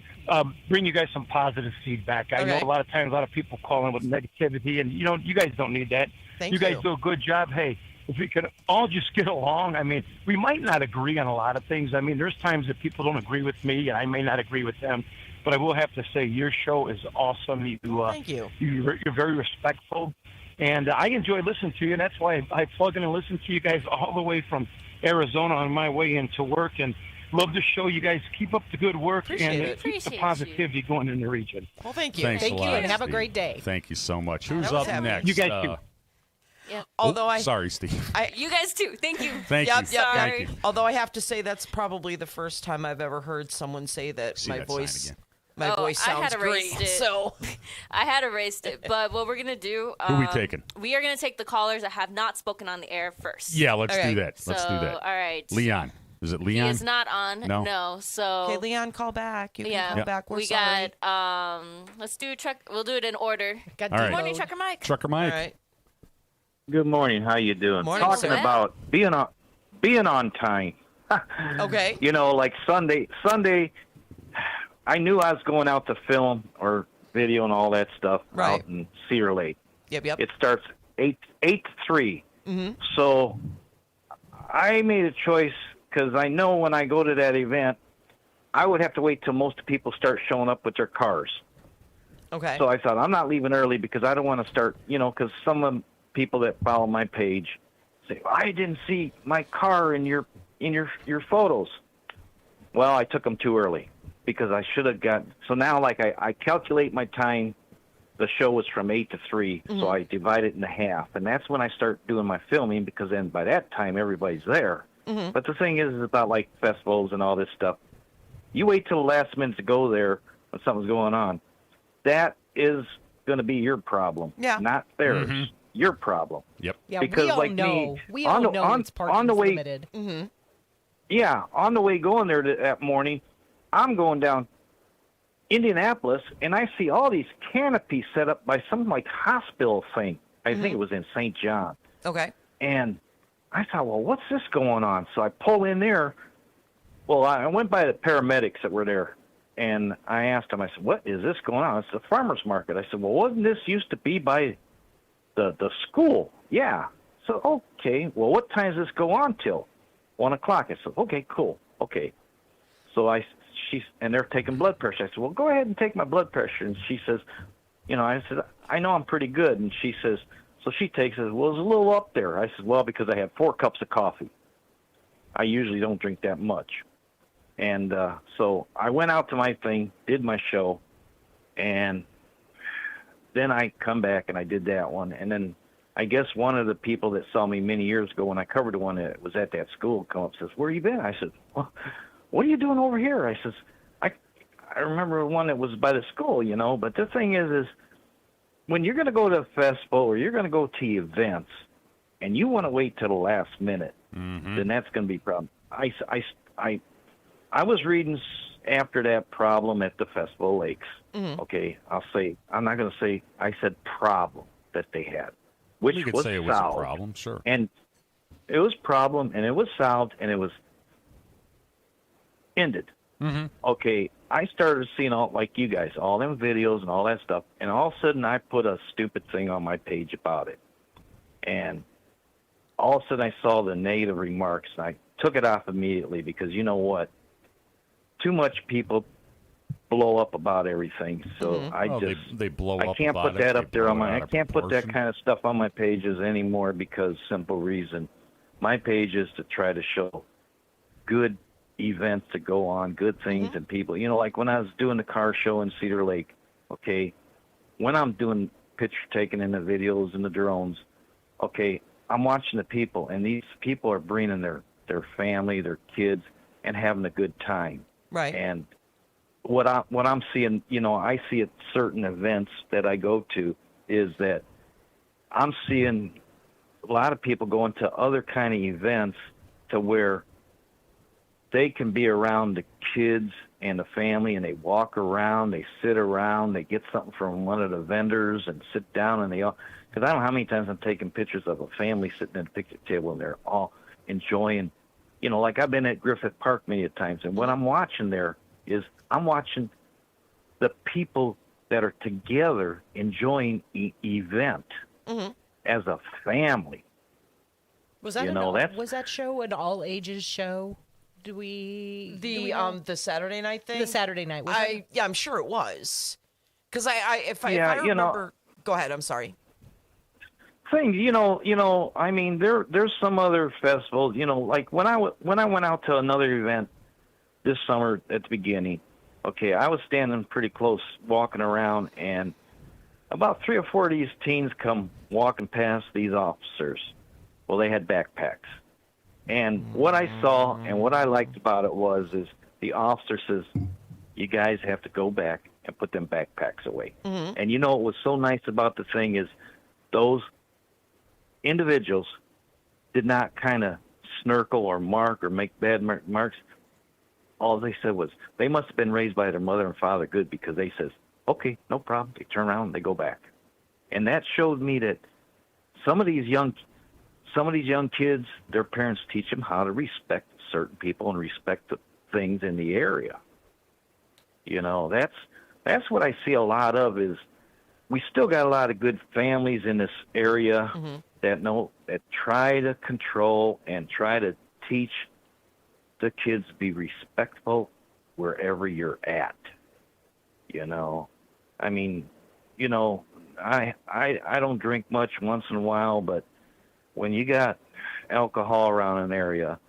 bring you guys some positive feedback. I know Okay. a lot of times a lot of people call in with negativity, and you guys don't need that. Thank you guys you. do a good job. Hey, if we could all just get along. I mean, we might not agree on a lot of things. I mean, there's times that people don't agree with me, and I may not agree with them. But I will have to say, your show is awesome. Thank you. You're very respectful, and I enjoy listening to you. And that's why I plug in and listen to you guys all the way from Arizona on my way into work. And love the show. You guys keep up the good work Appreciate and it. keep the Appreciate positivity going in the region. Well, thank you. Thanks Thank a you, lot, and have a Steve. great day. Thank you so much. Who's That was up happening. next? You guys too. Yep. Although I, Sorry, Steve. You guys too. Thank you. Thank Yep, you. yep, Thank yep. you. although I have to say that's probably the first time I've ever heard someone say that See my that sign voice, again. my voice I sounds had great. erased it. So I had erased it, but what we're gonna do? Who we taking? We are gonna take the callers that have not spoken on the air first. Yeah, let's Okay. do that. Let's do So, that. all right. Leon. Is it He Leon? is not on. No. So okay, Leon, call back. You can yeah, call back. We're we sorry. got. Let's do truck. We'll do it in order. Got All right. Good morning, deload. Trucker Mike. Trucker All Mike. right. Good morning. How you doing? Morning, Talking sir. about being on time. Okay. Like Sunday, I knew I was going out to film or video and all that stuff Right. out in Cedar Lake. Yep. Yep. It starts 8 to 3. Mm-hmm. So I made a choice because I know when I go to that event, I would have to wait till most people start showing up with their cars. Okay. So I thought, I'm not leaving early because I don't want to start, because some of the people that follow my page say, I didn't see my car in your photos. Well, I took them too early because I should have so now I calculate my time. The show was from 8 to 3, so I divide it in half. And that's when I start doing my filming because then by that time everybody's there. Mm-hmm. But the thing is about like festivals and all this stuff. You wait till the last minute to go there when something's going on. That is going to be your problem, not theirs. Mm-hmm. Your problem. Yep. Yeah, Because we all like know. me, We all know it's on the way, limited. Mm-hmm. yeah, on the way going there that morning, I'm going down Indianapolis, and I see all these canopies set up by some like hospital thing. I think it was in St. John. Okay. And I thought, well, what's this going on? So I pull in there. Well, I went by the paramedics that were there, and I asked them, I said, what is this going on? It's the farmer's market. I said, well, wasn't this used to be by the school? Yeah. So, okay, well, what time does this go on till? 1 o'clock. I said, okay, cool. Okay. So and they're taking blood pressure. I said, well, go ahead and take my blood pressure. And she says, I said, I know I'm pretty good. And she says, so she takes it, well, it's a little up there. I said, well, because I had 4 cups of coffee. I usually don't drink that much. And so I went out to my thing, did my show, and then I come back and I did that one. And then I guess one of the people that saw me many years ago when I covered the one that was at that school come up and says, where you been? I said, well, what are you doing over here? I says, I remember one that was by the school, but the thing is when you're going to go to a festival or you're going to go to events and you want to wait till the last minute, then that's going to be a problem. I was reading after that problem at the Festival of Lakes. Mm-hmm. Okay, I'm not going to say, I said problem that they had, which We could was say it was solved. a problem, sure. And it was problem, and it was solved, and it was ended. Mm-hmm. Okay, I started seeing all, like you guys, all them videos and all that stuff, and all of a sudden I put a stupid thing on my page about it. And all of a sudden I saw the negative remarks, and I took it off immediately because you know what? Too much people blow up about everything, so they blow I up can't about put that it. up They there blow on it my. out I of can't put that proportion. kind of stuff on my pages anymore because simple reason, my page is to try to show good events to go on, good things and people. Like when I was doing the car show in Cedar Lake. Okay, when I'm doing picture taking and the videos and the drones, okay, I'm watching the people, and these people are bringing their family, their kids, and having a good time. Right. And what I'm seeing, I see at certain events that I go to is that I'm seeing a lot of people going to other kind of events to where they can be around the kids and the family, and they walk around, they sit around, they get something from one of the vendors and sit down, and they all, because I don't know how many times I'm taking pictures of a family sitting at a picnic table and they're all enjoying, like I've been at Griffith Park many times, and what I'm watching there is I'm watching the people that are together enjoying event as a family. Was that that's was that show an all ages show? Do we know? The Saturday night thing? The Saturday night. Was it? Yeah, I'm sure it was. Because if I remember, go ahead. I'm sorry. Things, I mean, there's some other festivals, like when I went out to another event this summer at the beginning. Okay, I was standing pretty close, walking around, and about 3 or 4 of these teens come walking past these officers. Well, they had backpacks. And what I saw and what I liked about it is the officer says, you guys have to go back and put them backpacks away. And what was so nice about the thing is those individuals did not kind of snirkle or mark or make bad marks. All they said was they must have been raised by their mother and father good, because they says, okay, no problem. They turn around and they go back. And that showed me that some of these young kids, their parents teach them how to respect certain people and respect the things in the area. That's what I see a lot of is we still got a lot of good families in this area that try to control and try to teach the kids to be respectful wherever you're at. I mean, I don't drink much once in a while, but when you got alcohol around an area,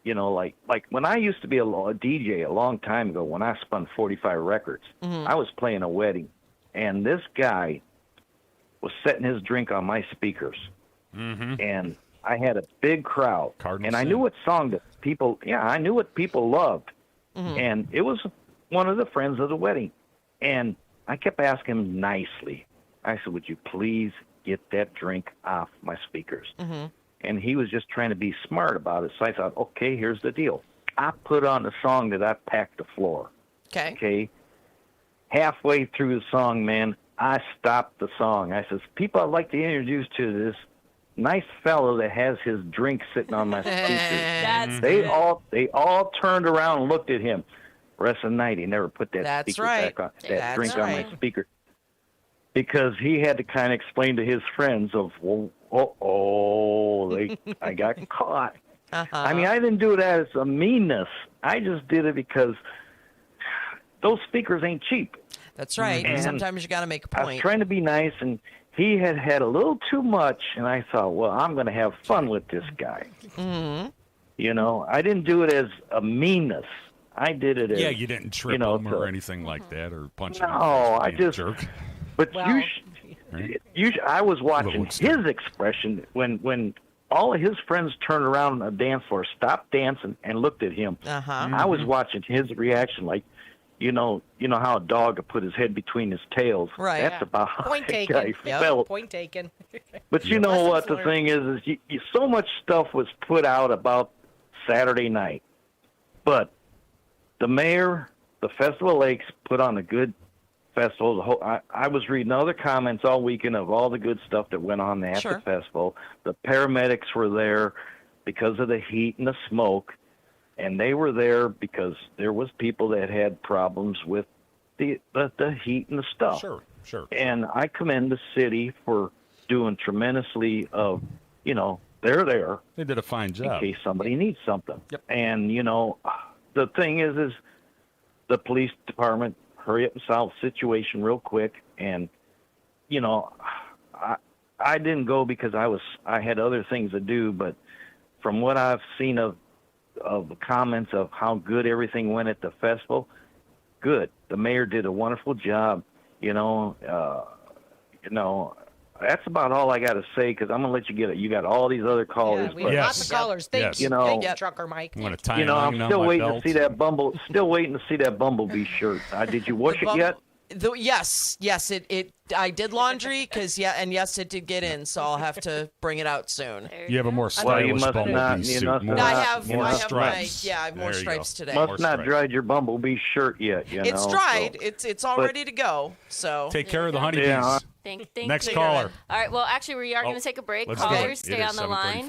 like when I used to be a DJ a long time ago, when I spun 45 records, I was playing a wedding, and this guy was setting his drink on my speakers, and I had a big crowd, and I knew what song that people, I knew what people loved, and it was one of the friends of the wedding, and I kept asking him nicely. I said, would you please get that drink off my speakers? And he was just trying to be smart about it. So I thought, okay, here's the deal. I put on the song that I packed the floor. Okay. Halfway through the song, man, I stopped the song. I says, people, I'd like to introduce to this nice fellow that has his drink sitting on my speakers. They all turned around and looked at him. The rest of the night, he never put that speaker back on, that drink on my speaker. Because he had to kind of explain to his friends of, I got caught. I mean, I didn't do that as a meanness. I just did it because those speakers ain't cheap. That's right. And sometimes you got to make a point. I was trying to be nice, and he had a little too much, and I thought, well, I'm going to have fun with this guy. I didn't do it as a meanness. I did it as, you didn't trip him or anything like that, or punch him. No, I just jerk. But I was watching his expression when all of his friends turned around on the dance floor, stopped dancing, and looked at him. I was watching his reaction, like, you know how a dog would put his head between his tails. Right. That's about how Point that taken. guy felt. Point taken. But you know what the thing is so much stuff was put out about Saturday night, but the mayor, the Festival of Lakes, put on a good festival. I was reading other comments all weekend of all the good stuff that went on at the festival. The paramedics were there because of the heat and the smoke, and they were there because there was people that had problems with the heat and the stuff. Sure. And I commend the city for doing tremendously of, they're there. They did a fine job. In case somebody needs something. Yep. And, the thing is the police department hurry up and solve the situation real quick. And, I didn't go because I had other things to do, but from what I've seen of the comments of how good everything went at the festival, good. The mayor did a wonderful job. That's about all I got to say, because I'm going to let you get it. You got all these other callers. Yeah, we have lots of callers. Thank you. Thank you, Trucker Mike. I'm still waiting to see that Bumblebee shirt. Did you wash it yet? Yes, I did laundry because yes, it did get in, so I'll have to bring it out soon. You have a more stylish bumblebee suit. I have stripes. I have more stripes today. Must not dried your bumblebee shirt yet. It's dried. So. It's all ready to go. So take care of the honeybees. Yeah. Next caller. All right. Well, actually, we are going to take a break. Callers, stay on the line.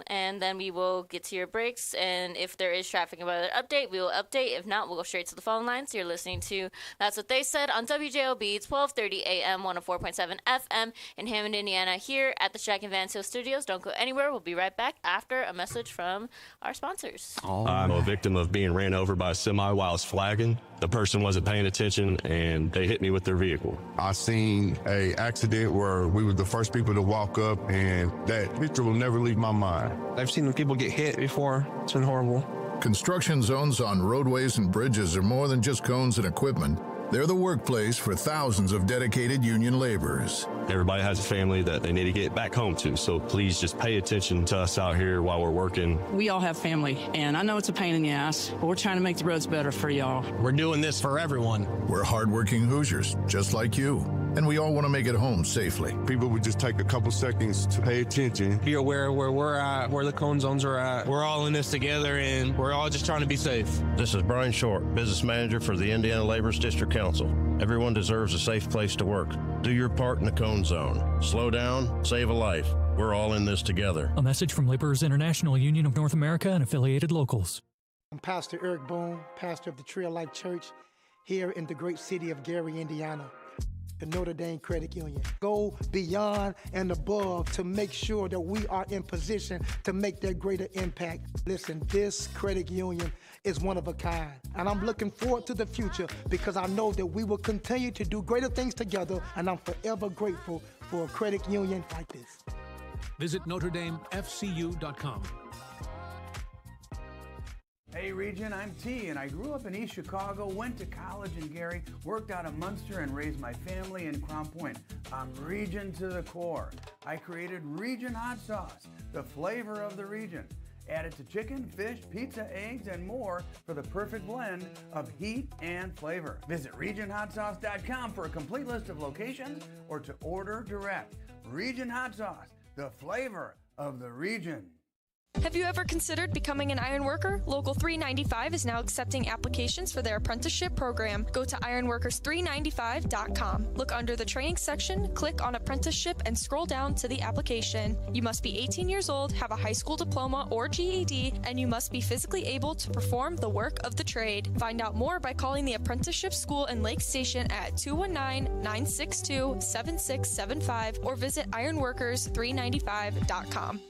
And then we will get to your breaks. And if there is traffic and weather update, we will update. If not, we'll go straight to the phone line. So you're listening to That's What They Said on WJOB, 1230 AM, 104.7 FM in Hammond, Indiana, here at the Shack and Van Hill Studios. Don't go anywhere. We'll be right back after a message from our sponsors. I'm a victim of being ran over by a semi while I was flagging. The person wasn't paying attention, and they hit me with their vehicle. I seen a accident where we were the first people to walk up, and that picture will never leave my mind. I've seen people get hit before. It's been horrible. Construction zones on roadways and bridges are more than just cones and equipment. They're the workplace for thousands of dedicated union laborers. Everybody has a family that they need to get back home to, so please just pay attention to us out here while we're working. We all have family, and I know it's a pain in the ass, but we're trying to make the roads better for y'all. We're doing this for everyone. We're hardworking Hoosiers, just like you. And we all want to make it home safely. People would just take a couple seconds to pay attention. Be aware of where we're at, where the cone zones are at. We're all in this together, and we're all just trying to be safe. This is Brian Short, business manager for the Indiana Laborers District Council. Everyone deserves a safe place to work. Do your part in the cone zone. Slow down, save a life. We're all in this together. A message from Laborers International Union of North America and affiliated locals. I'm Pastor Eric Boone, pastor of the Tree of Life Church here in the great city of Gary, Indiana. The Notre Dame Credit Union. Go beyond and above to make sure that we are in position to make that greater impact. Listen, this credit union is one of a kind, and I'm looking forward to the future because I know that we will continue to do greater things together, and I'm forever grateful for a credit union like this. Visit NotreDameFCU.com. Hey Region, I'm T, and I grew up in East Chicago, went to college in Gary, worked out of Munster, and raised my family in Crown Point. I'm Region to the core. I created Region Hot Sauce, the flavor of the region. Add it to chicken, fish, pizza, eggs, and more for the perfect blend of heat and flavor. Visit RegionHotSauce.com for a complete list of locations or to order direct. Region Hot Sauce, the flavor of the region. Have you ever considered becoming an iron worker? Local 395 is now accepting applications for their apprenticeship program. Go to ironworkers395.com. Look under the training section, click on apprenticeship, and scroll down to the application. You must be 18 years old, have a high school diploma or GED, and you must be physically able to perform the work of the trade. Find out more by calling the apprenticeship school in Lake Station at 219-962-7675 or visit ironworkers395.com.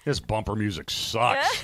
This bumper music sucks.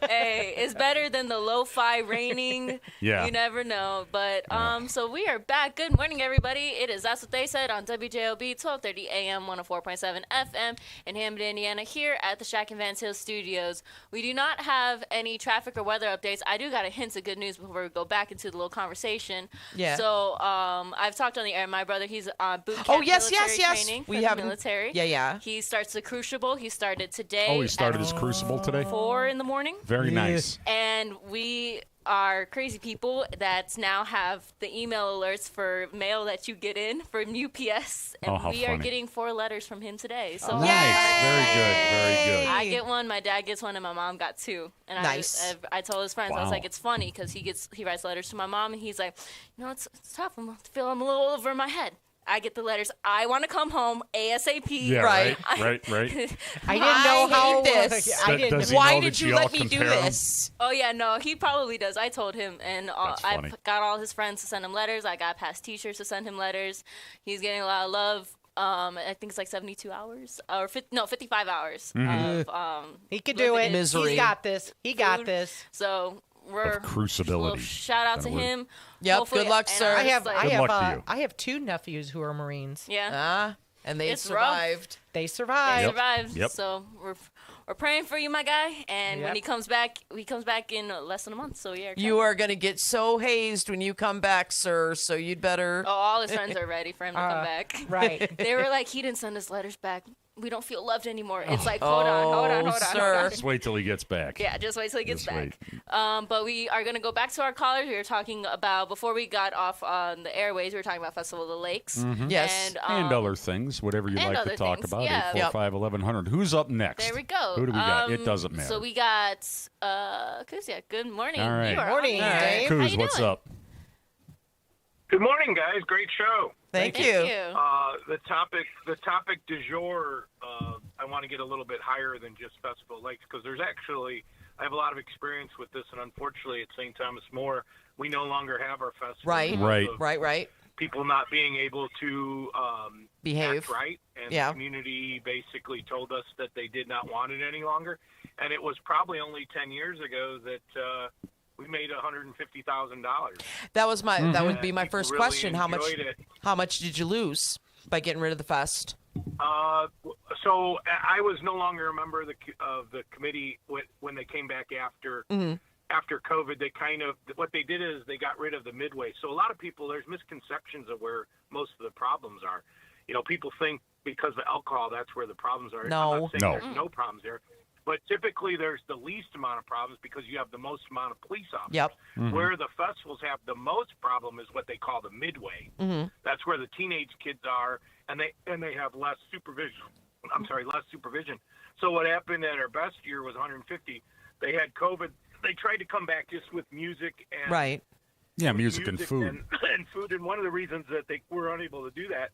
Hey, it's better than the lo-fi raining. Yeah. You never know. But so we are back. Good morning, everybody. It is That's What They Said on WJOB 1230 AM 104.7 FM in Hampton, Indiana, here at the Shack and Vance Hill Studios. We do not have any traffic or weather updates. I do got a hint of good news before we go back into the little conversation. Yeah. So I've talked on the air. My brother, he's on boot camp military training for the military. Yeah. He starts the Crucible. He started today. Oh, he started his Crucible today? 4 in the morning. Very nice. And we are crazy people that now have the email alerts for mail that you get in from UPS. And how we are funny. getting 4 letters from him today. So Nice. Very good. Very good. I get one, my dad gets one, and my mom got 2. And Nice. I told his friends, I was Wow. like, it's funny because he writes letters to my mom, and he's like, it's tough. I feel I'm a little over my head. I get the letters. I want to come home ASAP. Yeah, right. Right. I didn't I know how hate this. I didn't. Does he Why know did that you you let all me do compare 'em? this? Oh, yeah, no, he probably does. I told him, and That's I funny. got all his friends to send him letters. I got past teachers to send him letters. He's getting a lot of love. I think it's like 72 hours, or 55 hours Mm-hmm. of He could do it. Misery. He's got this. He got food. this. So we're Of crucibility. well, shout out That to word. him. Yep, Hopefully- good luck, and sir. I'm I have, just like- I Good have, luck to you. I have 2 nephews who are Marines. Yeah, And they It's rough. survived. They he survived. survived. Yep. So we're praying for you, my guy. And when Yep. he comes back in less than a month. So yeah, You are going to get so hazed when you come back, sir, so you'd better... Oh, all his friends are ready for him to come back. Right. They were like, he didn't send his letters back. We don't feel loved anymore. It's like, hold on. sir. Just wait till he gets back. Yeah, just wait till he gets Just back. But we are going to go back to our callers. We were talking about, before we got off on the airways, we were talking about Festival of the Lakes. Mm-hmm. Yes. And other things, whatever you and like to other talk things, about. yeah. 845-1100. Who's up next? There we go. Who do we got? It doesn't matter. So we got Kuzia. Good morning. All right. You are Morning, on the air. Dave. How Kuz, you what's doing? up? Good morning, guys. Great show. Thank Thank you. you. The topic du jour, I want to get a little bit higher than just Festival of Lakes because I have a lot of experience with this, and unfortunately at St. Thomas More, we no longer have our festival. Right. Right. Right. People not being able to Behave. act right, and Yeah. the community basically told us that they did not want it any longer. And it was probably only 10 years ago that we made $150,000. That was that would be my People first really question. How much enjoyed it. How much did you lose by getting rid of the fest? So I was no longer a member of the committee when they came back after COVID. They what they did is they got rid of the midway. So a lot of people, there's misconceptions of where most of the problems are. People think because of alcohol, that's where the problems are. No. I'm not saying No. there's no problems there. But typically there's the least amount of problems because you have the most amount of police officers. Yep. Mm-hmm. Where the festivals have the most problem is what they call the midway. Mm-hmm. That's where the teenage kids are, and they have less supervision. Less supervision. So what happened at our best year was 150. They had COVID. They tried to come back just with music and Right. Yeah, music and food. and food. And one of the reasons that they were unable to do that,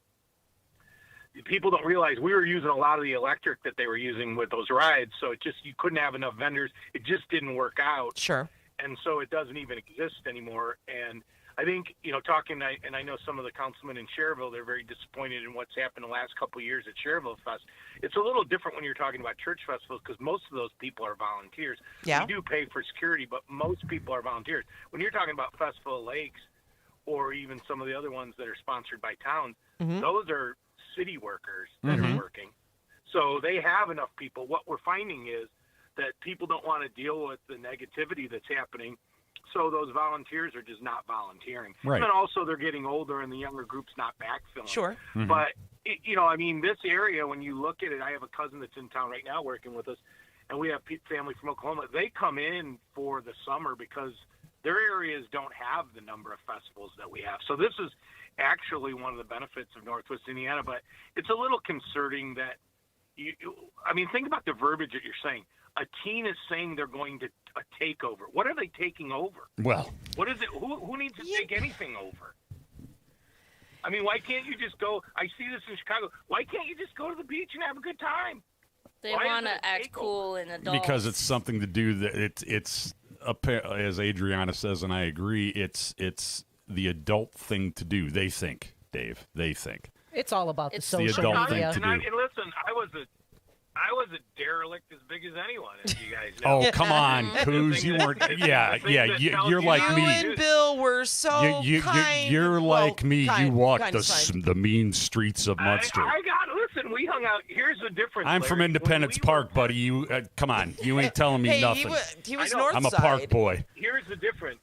people don't realize we were using a lot of the electric that they were using with those rides. So you couldn't have enough vendors. It just didn't work out. Sure. And so it doesn't even exist anymore. And I think, talking, and I know some of the councilmen in Cherville, they're very disappointed in what's happened the last couple of years at Cherville Fest. It's a little different when you're talking about church festivals because most of those people are volunteers. Yeah. We do pay for security, but most people are volunteers. When you're talking about Festival of Lakes or even some of the other ones that are sponsored by towns, those are city workers that are working. So they have enough people. What we're finding is that people don't want to deal with the negativity that's happening. So those volunteers are just not volunteering. Right. And also they're getting older and the younger group's not backfilling. Sure. Mm-hmm. But, this area, when you look at it, I have a cousin that's in town right now working with us, and we have family from Oklahoma. They come in for the summer because their areas don't have the number of festivals that we have. So this is actually one of the benefits of Northwest Indiana, but it's a little concerning that think about the verbiage that you're saying. A teen is saying they're going to take over. What are they taking over? Well, What is it? Who needs to take anything over? Why can't you just go? I see this in Chicago. Why can't you just go to the beach and have a good time? They Why is want it to a act takeover? cool and adult. because it's something to do that it's as Adriana says, and I agree, it's the adult thing to do. They think, Dave. They think. It's all about the It's social adult media. thing to do. And listen, I was a derelict as big as anyone, as you guys know. Oh, come on, Coos. You weren't. Yeah. You're like you me. and Bill were so kind. You're like me. You walked kind is fine. the mean streets of Munster. Listen, we hung out. Here's the difference. I'm from Larry. Independence Park, buddy. You come on. You ain't telling me Hey, nothing. he was I know. north I'm a side. park boy. Here's the difference.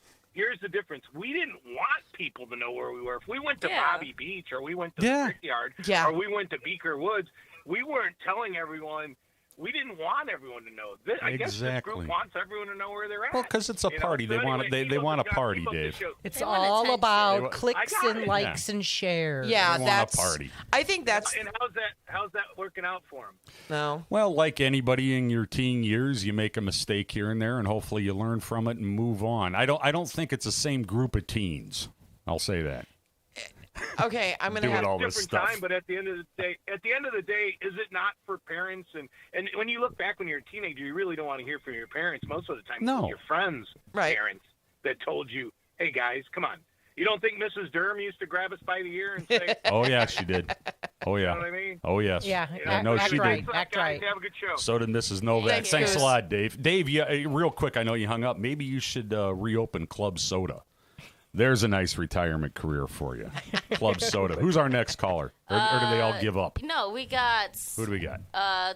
We didn't want people to know where we were. If we went to Bobby Beach or we went to the Brickyard or we went to Beaker Woods, we weren't telling everyone. We didn't want everyone to know. I guess this group wants everyone to know where they're at. Well, because it's a party. They want they want a party, Dave. It's all about clicks and likes and shares. Yeah, They want a that's. party. I think that's. And how's that working out for them? No. Well, like anybody in your teen years, you make a mistake here and there, and hopefully you learn from it and move on. I don't think it's the same group of teens. I'll say that. Okay, I'm gonna have all this different stuff. time, but at the end of the day, is it not for parents? And when you look back when you're a teenager, you really don't want to hear from your parents most of the time. No. It's your friends' parents that told you, "Hey guys, come on." You don't think Mrs. Durham used to grab us by the ear and say, Oh yeah, she did. Oh yeah. You know what I mean? Oh yes. Yeah. No, act she right. did. Act right. Have a good show. So did Mrs. Novak. Thanks a lot, Dave. Dave, real quick, I know you hung up. Maybe you should reopen Club Soda. There's a nice retirement career for you. Club Soda. Who's our next caller? Or do they all give up? No, we got. Who do we got?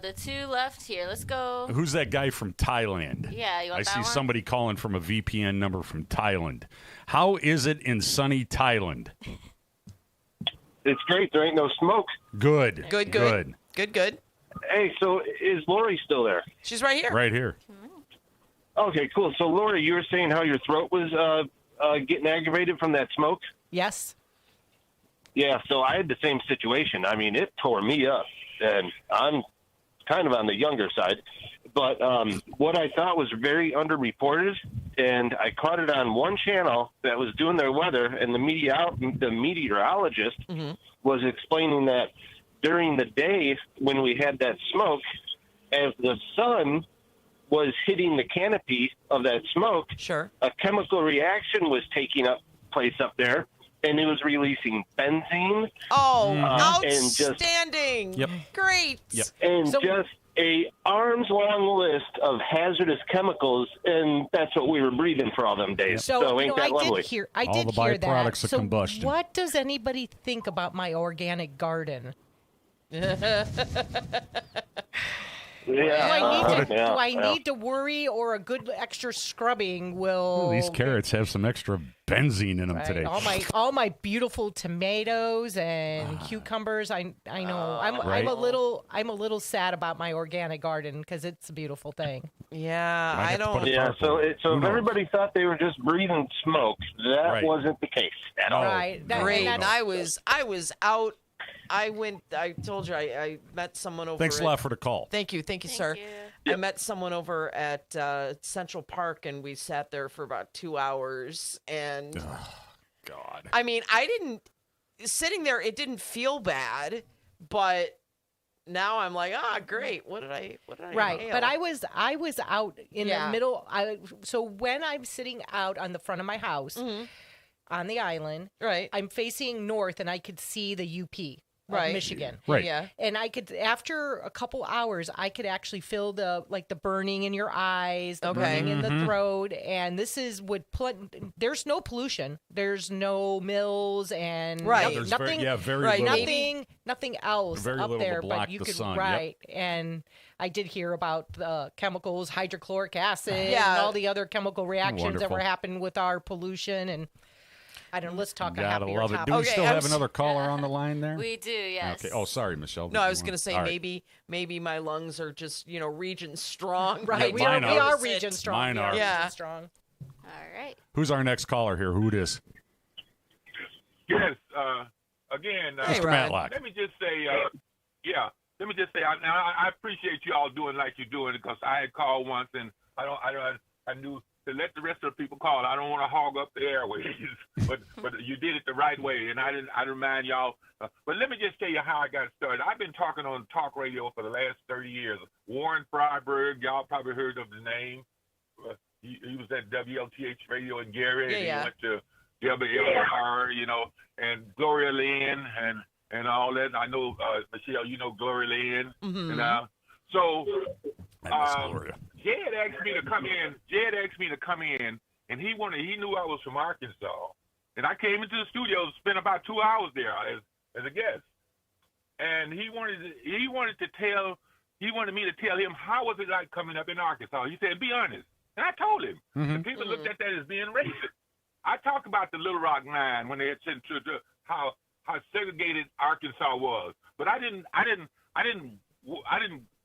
The two left here. Let's go. Who's that guy from Thailand? Yeah, you want I that see one? somebody calling from a VPN number from Thailand. How is it in sunny Thailand? It's great. There ain't no smoke. Good. Good. Hey, so is Lori still there? She's right here. Right here. Okay, cool. So, Lori, you were saying how your throat was getting aggravated from that smoke? Yes. Yeah, so I had the same situation. I mean, it tore me up, and I'm kind of on the younger side. But what I thought was very underreported, and I caught it on one channel that was doing their weather, and the meteorologist was explaining that during the day when we had that smoke, as the sun was hitting the canopy of that smoke, a chemical reaction was taking place up there, and it was releasing benzene. Oh, and just outstanding! Great. and just a arm's long list of hazardous chemicals, and that's what we were breathing for all them days. So ain't that lovely? I All did the hear that. byproducts of So combustion. what does anybody think about my organic garden? Do I need to worry, or a good extra scrubbing will? Ooh, these carrots have some extra benzene in them Right. today. All my beautiful tomatoes and cucumbers. I know. I'm Right. a little sad about my organic garden because it's a beautiful thing. Yeah, I don't. Yeah, so if everybody thought they were just breathing smoke, that wasn't the case at all. Right. Great. And I was out. I told you I met someone over. Thanks a lot for the call. Thank you, sir. I met someone over at Central Park, and we sat there for about 2 hours. And God, I mean, sitting there, it didn't feel bad, but now I'm like, great. What did I? Right, inhale? but I was out in the middle. So when I'm sitting out on the front of my house on the island, right, I'm facing north, and I could see the UP. Right. Michigan. Right. Yeah. And I could, after a couple hours, I could actually feel the burning in your eyes, the burning in the throat. And this is there's no pollution. There's no mills and nothing. Very little. Nothing else Very up little to there. block But you the could sun, right. And I did hear about the chemicals, hydrochloric acid, and Yeah. all the other chemical reactions that were Wonderful. happening with our pollution. And I don't. Let's talk a Gotta happier love it. topic. Do we still have another caller on the line there? We do, yes. Okay. Oh, sorry, Michelle. No, I was going to say All right. maybe my lungs are just region strong. Right. Yeah, mine we are. are region strong. Mine We are. region Yeah. strong. All right. Who's our next caller here? Who it is? Yes. Again, Mr. Matlock. Let me just say, I appreciate you all doing like you're doing because I had called once and I knew to let the rest of the people call. I don't want to hog up the airways, but you did it the right way, and I didn't mind y'all. But let me just tell you how I got started. I've been talking on talk radio for the last 30 years. Warren Freiberg, y'all probably heard of the name. He was at WLTH Radio in Gary, and he went to WLR, and Gloria Lynn and all that. I know, Michelle, you know Gloria Lynn. Mm-hmm. So Gloria. Jed asked me to come in. Jed asked me to come in, and he knew I was from Arkansas, and I came into the studio, spent about 2 hours there as a guest, and he wanted me to tell him how was it like coming up in Arkansas. He said, "Be honest," and I told him. And people looked at that as being racist. I talk about the Little Rock Nine when they had sent to how segregated Arkansas was, but I didn't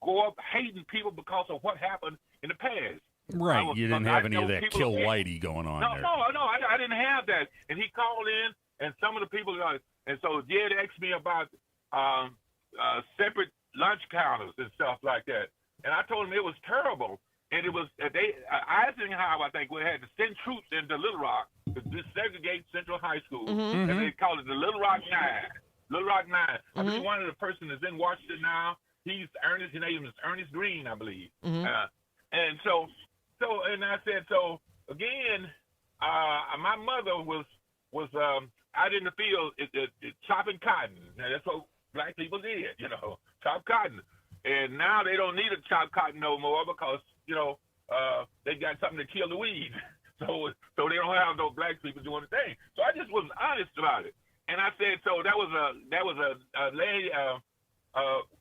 go up hating people because of what happened in the past. Right. You didn't have any of that kill Whitey going on there. No, I didn't have that. And he called in, and some of the people, and so Jed asked me about separate lunch counters and stuff like that. And I told him it was terrible. And it was, Eisenhower, I think, we had to send troops into Little Rock to desegregate Central High School. And they called it the Little Rock Nine. Little Rock Nine. I believe one of the person is in Washington now. His name is Ernest Green, I believe. And so I said, so again, my mother was out in the field chopping cotton. Now, that's what black people did, chop cotton. And now they don't need to chop cotton no more because, they got something to kill the weeds. So they don't have no black people doing the thing. So I just was honest about it. And I said, so that was a lady,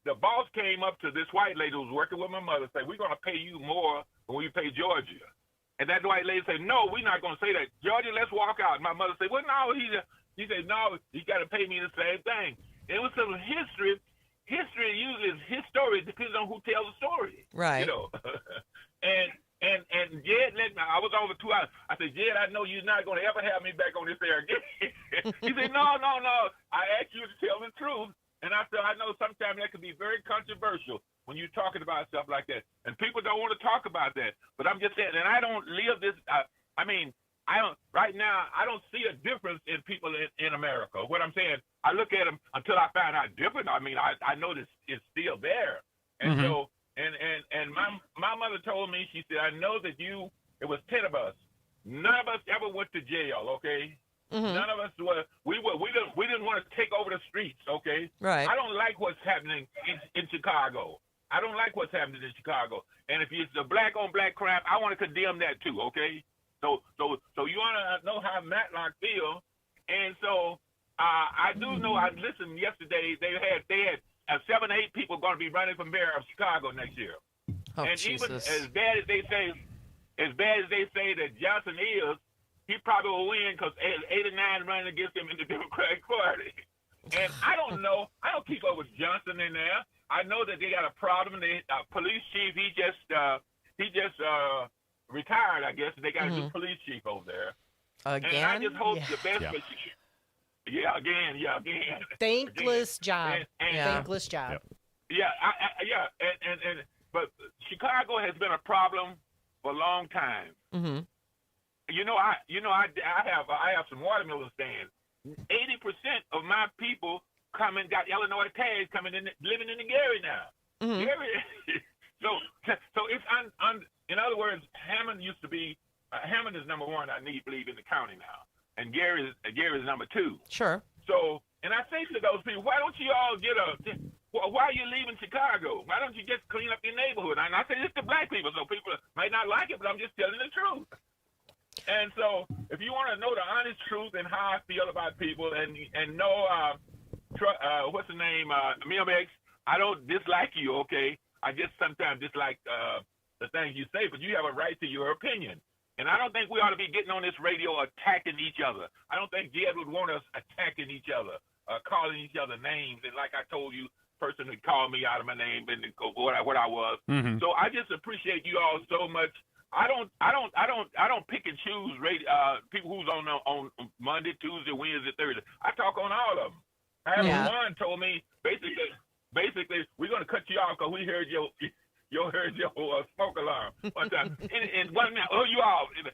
the boss came up to this white lady who was working with my mother and said, "We're going to pay you more than we pay Georgia." And that white lady said, "No, we're not going to say that. Georgia, let's walk out." And my mother said, "Well, no." He said, "No, you got to pay me the same thing." It was some history. History uses his story depends on who tells the story. Right. And Jed let me. I was over 2 hours. I said, "Jed, I know you're not going to ever have me back on this air again." He said, No. I asked you to tell the truth. And I said, I know sometimes that can be very controversial when you're talking about stuff like that. And people don't want to talk about that. But I'm just saying, and I don't live this. Right now, I don't see a difference in people in America. What I'm saying, I look at them until I find out different. I know this is still there. And so, and my mother told me, she said, "I know that it was 10 of us. None of us ever went to jail, okay? None of us we didn't want to take over the streets, okay? Right. I don't like what's happening in Chicago. I don't like what's happening in Chicago. And if it's a black on black crime, I want to condemn that too, okay? So you want to know how Matlock feels. And so I do know. I listened yesterday. They had 7 or 8 people going to be running for mayor of Chicago next year. Oh, and Jesus. even as bad as they say that Johnson is, he probably will win because 8 or 9 running against him in the Democratic Party. And I don't know. I don't keep up with Johnson in there. I know that they got a problem. The police chief, he just retired, I guess. And they got a new police chief over there. Again? And I just hope the best for again. Thankless job. Thankless job. But Chicago has been a problem for a long time. I have some watermelon stands. 80% of my people got Illinois tags coming in, living in the Gary now. So it's in other words, Hammond used to be Hammond is number 1, I believe, in the county now, and Gary is number 2. Sure. So, and I say to those people, why don't you all why are you leaving Chicago? Why don't you just clean up your neighborhood? And I say this to black people, so people might not like it, but I'm just telling the truth. And so, if you want to know the honest truth and how I feel about people, and know, what's the name, Milmex, I don't dislike you, okay? I just sometimes dislike the things you say, but you have a right to your opinion. And I don't think we ought to be getting on this radio attacking each other. I don't think Jed would want us attacking each other, calling each other names. And like I told you, person who called me out of my name and what I was. So I just appreciate you all so much. I don't pick and choose people who's on Monday, Tuesday, Wednesday, Thursday. I talk on all of them. I have one told me basically we're going to cut you off because we heard your smoke alarm one time. and one man, you all. And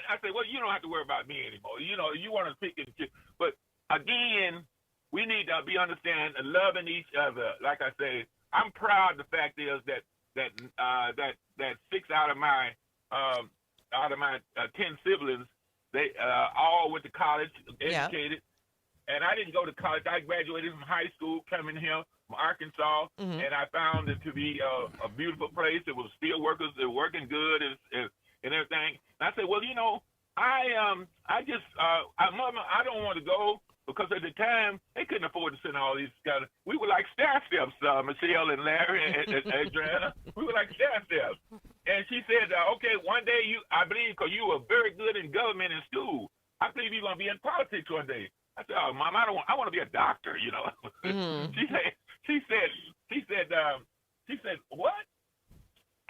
I said, well, you don't have to worry about me anymore. You want to pick and choose. But again, we need to be understanding and loving each other. Like I say, I'm proud. The fact is that 6 out of my 10 siblings, they all went to college, educated. And I didn't go to college. I graduated from high school, coming here, Arkansas, and I found it to be a beautiful place. It was steel workers, they're working good and everything. And I said, well, you know, I don't want to go because at the time they couldn't afford to send all these guys. We were like stair steps, Michelle and Larry and Adriana. We were like stair steps. And she said, okay, one day I believe because you were very good in government and school, I believe you're going to be in politics one day. I said, oh, Mom, I want to be a doctor, you know. She said, what?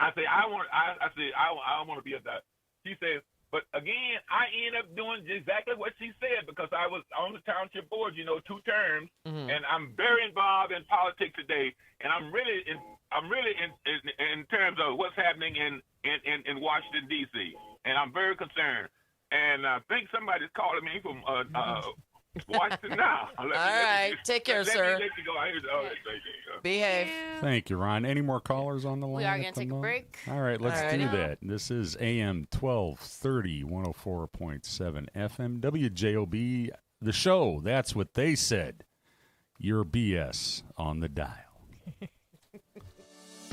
I said, I want to be a doctor. She said, but again, I ended up doing exactly what she said because I was on the township board, you know, 2 terms, and I'm very involved in politics today, and I'm really in terms of what's happening in Washington D.C. and I'm very concerned. And I think somebody's calling me from Washington now. All right. Take care, sir. Let you go. Behave. Thank you, Ron. Any more callers on the line? We are going to take a break. All right, let's do that. This is AM 1230, 104.7 FM, WJOB, the show. That's what they said. Your BS on the dial.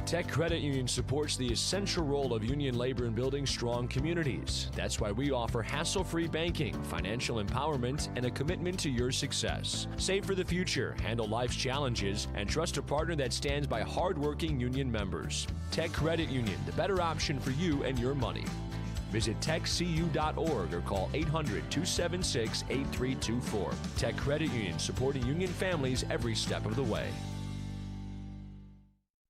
Tech Credit Union supports the essential role of union labor in building strong communities. That's why we offer hassle-free banking, financial empowerment, and a commitment to your success. Save for the future, handle life's challenges, and trust a partner that stands by hardworking union members. Tech Credit Union, the better option for you and your money. Visit techcu.org or call 800-276-8324. Tech Credit Union, supporting union families every step of the way.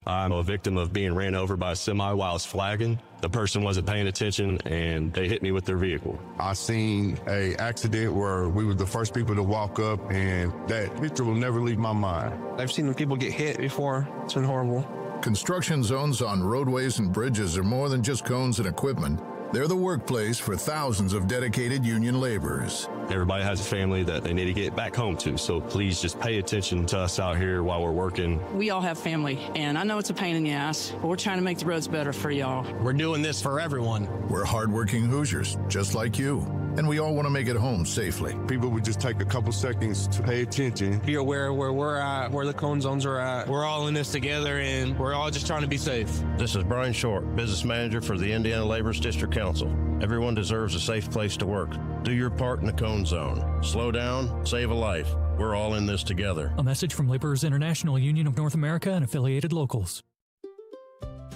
I'm a victim of being ran over by a semi while I was flagging. The person wasn't paying attention and they hit me with their vehicle. I seen a accident where we were the first people to walk up, and that picture will never leave my mind. I've seen people get hit before. It's been horrible. Construction zones on roadways and bridges are more than just cones and equipment. They're the workplace for thousands of dedicated union laborers. Everybody has a family that they need to get back home to, so please just pay attention to us out here while we're working. We all have family, and I know it's a pain in the ass, but we're trying to make the roads better for y'all. We're doing this for everyone. We're hardworking Hoosiers, just like you, and we all want to make it home safely. People would just take a couple seconds to pay attention. Be aware where we're at, where the cone zones are at. We're all in this together, and we're all just trying to be safe. This is Brian Short, Business Manager for the Indiana Laborers District Council. Everyone deserves a safe place to work. Do your part in the cone zone. Slow down, save a life. We're all in this together. A message from Laborers International Union of North America and affiliated locals.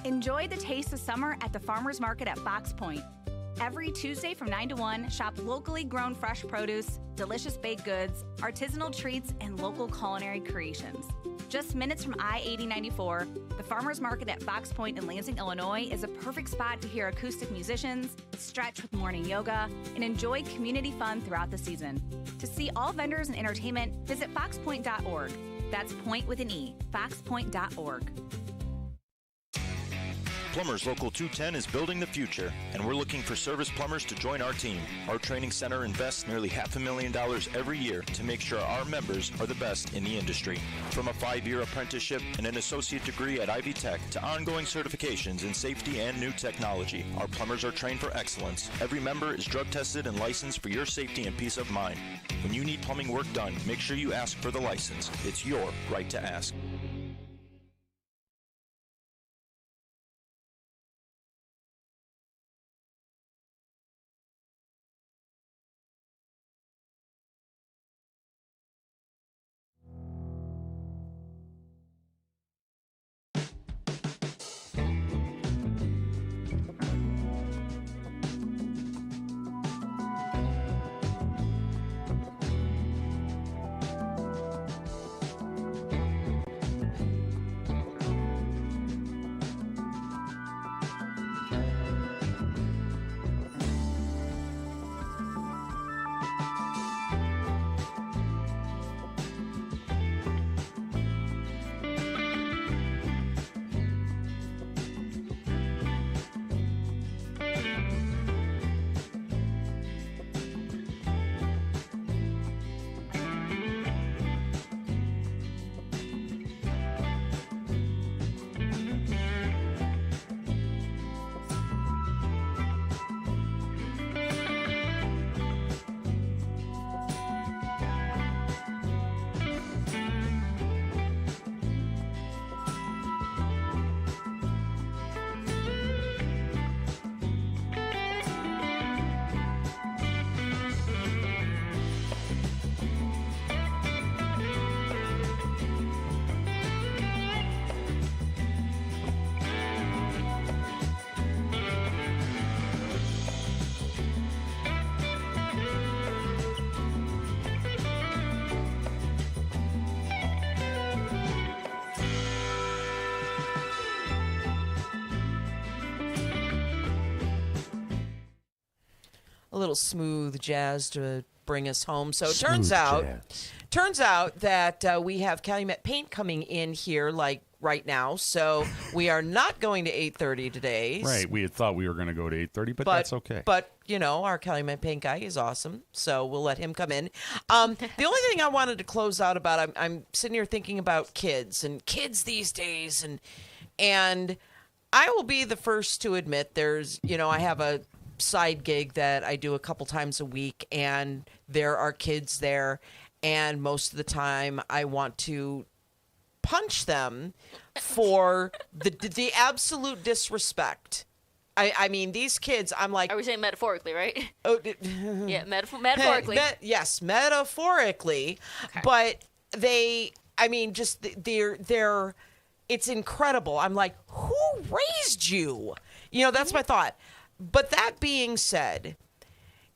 Enjoy the taste of summer at the Farmers Market at Fox Point. Every Tuesday from 9 to 1, shop locally grown fresh produce, delicious baked goods, artisanal treats, and local culinary creations. Just minutes from I-8094, the Farmers Market at Fox Point in Lansing, Illinois is a perfect spot to hear acoustic musicians, stretch with morning yoga, and enjoy community fun throughout the season. To see all vendors and entertainment, visit foxpoint.org. That's point with an E, foxpoint.org. Plumbers Local 210 is building the future, and we're looking for service plumbers to join our team. Our training center invests nearly $500,000 every year to make sure our members are the best in the industry. From a 5-year apprenticeship and an associate degree at Ivy Tech to ongoing certifications in safety and new technology, our plumbers are trained for excellence. Every member is drug tested and licensed for your safety and peace of mind. When you need plumbing work done, make sure you ask for the license. It's your right to ask. little smooth jazz to bring us home. So it turns out that we have Calumet Paint coming in here like right now. So we are not going to 8:30 today. Right. We had thought we were going to go to 8:30, but that's okay. But, our Calumet Paint guy is awesome. So we'll let him come in. The only thing I wanted to close out about, I'm sitting here thinking about kids these days. And I will be the first to admit there's, I have a side gig that I do a couple times a week, and there are kids there, and most of the time I want to punch them for the absolute disrespect. I mean, these kids, I'm like... Are we saying metaphorically, right? Oh, yeah, metaphorically. Yes, metaphorically. Okay. But they're it's incredible. I'm like, who raised you? That's my thought. But that being said,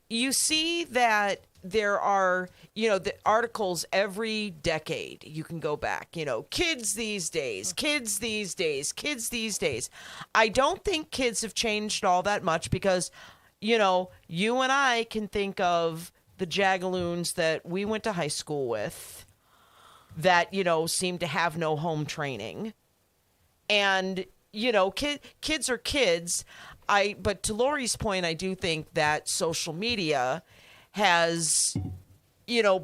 you see that there are, the articles every decade you can go back, kids these days. I don't think kids have changed all that much because, you and I can think of the Jagaloons that we went to high school with that, seem to have no home training. And, kids are kids. But to Lori's point, I do think that social media has,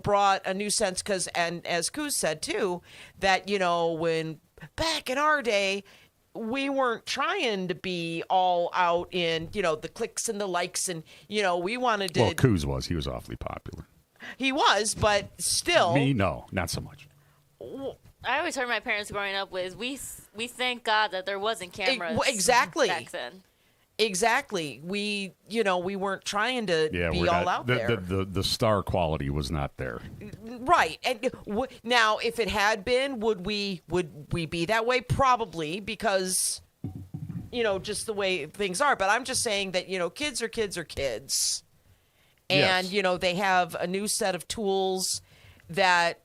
brought a new sense and as Kuz said too, that, when back in our day, we weren't trying to be all out in, the clicks and the likes and, we wanted to. Well, Kuz was. He was awfully popular. He was, but still. Me, no, not so much. I always heard my parents growing up with, we thank God that there wasn't cameras exactly back then. Exactly. We weren't trying to be all out there. The star quality was not there. Right. And now, if it had been, would we be that way? Probably, because, just the way things are. But I'm just saying that, kids are kids. And, yes. They have a new set of tools that,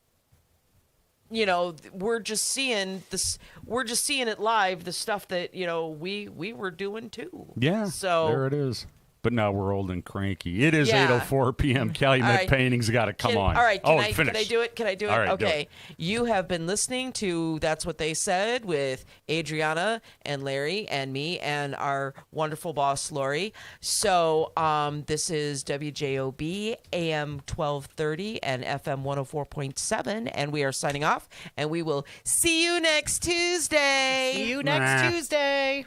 we're just seeing this. We're just seeing it live. The stuff that we were doing too. Yeah. So there it is. But now we're old and cranky. It is 8:04 p.m. Calumet Painting's got to come on. All right. Can I do it? All right, okay. You have been listening to That's What They Said with Adriana and Larry and me and our wonderful boss, Lori. So this is WJOB AM 1230 and FM 104.7. And we are signing off. And we will see you next Tuesday. See you next Tuesday.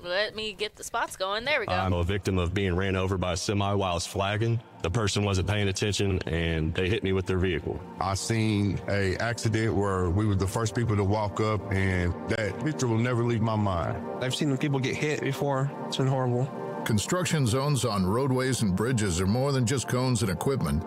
Let me get the spots going. There we go. I'm a victim of being ran over by a semi while I was flagging. The person wasn't paying attention, and they hit me with their vehicle. I seen a accident where we were the first people to walk up, and that picture will never leave my mind. I've seen people get hit before. It's been horrible. Construction zones on roadways and bridges are more than just cones and equipment.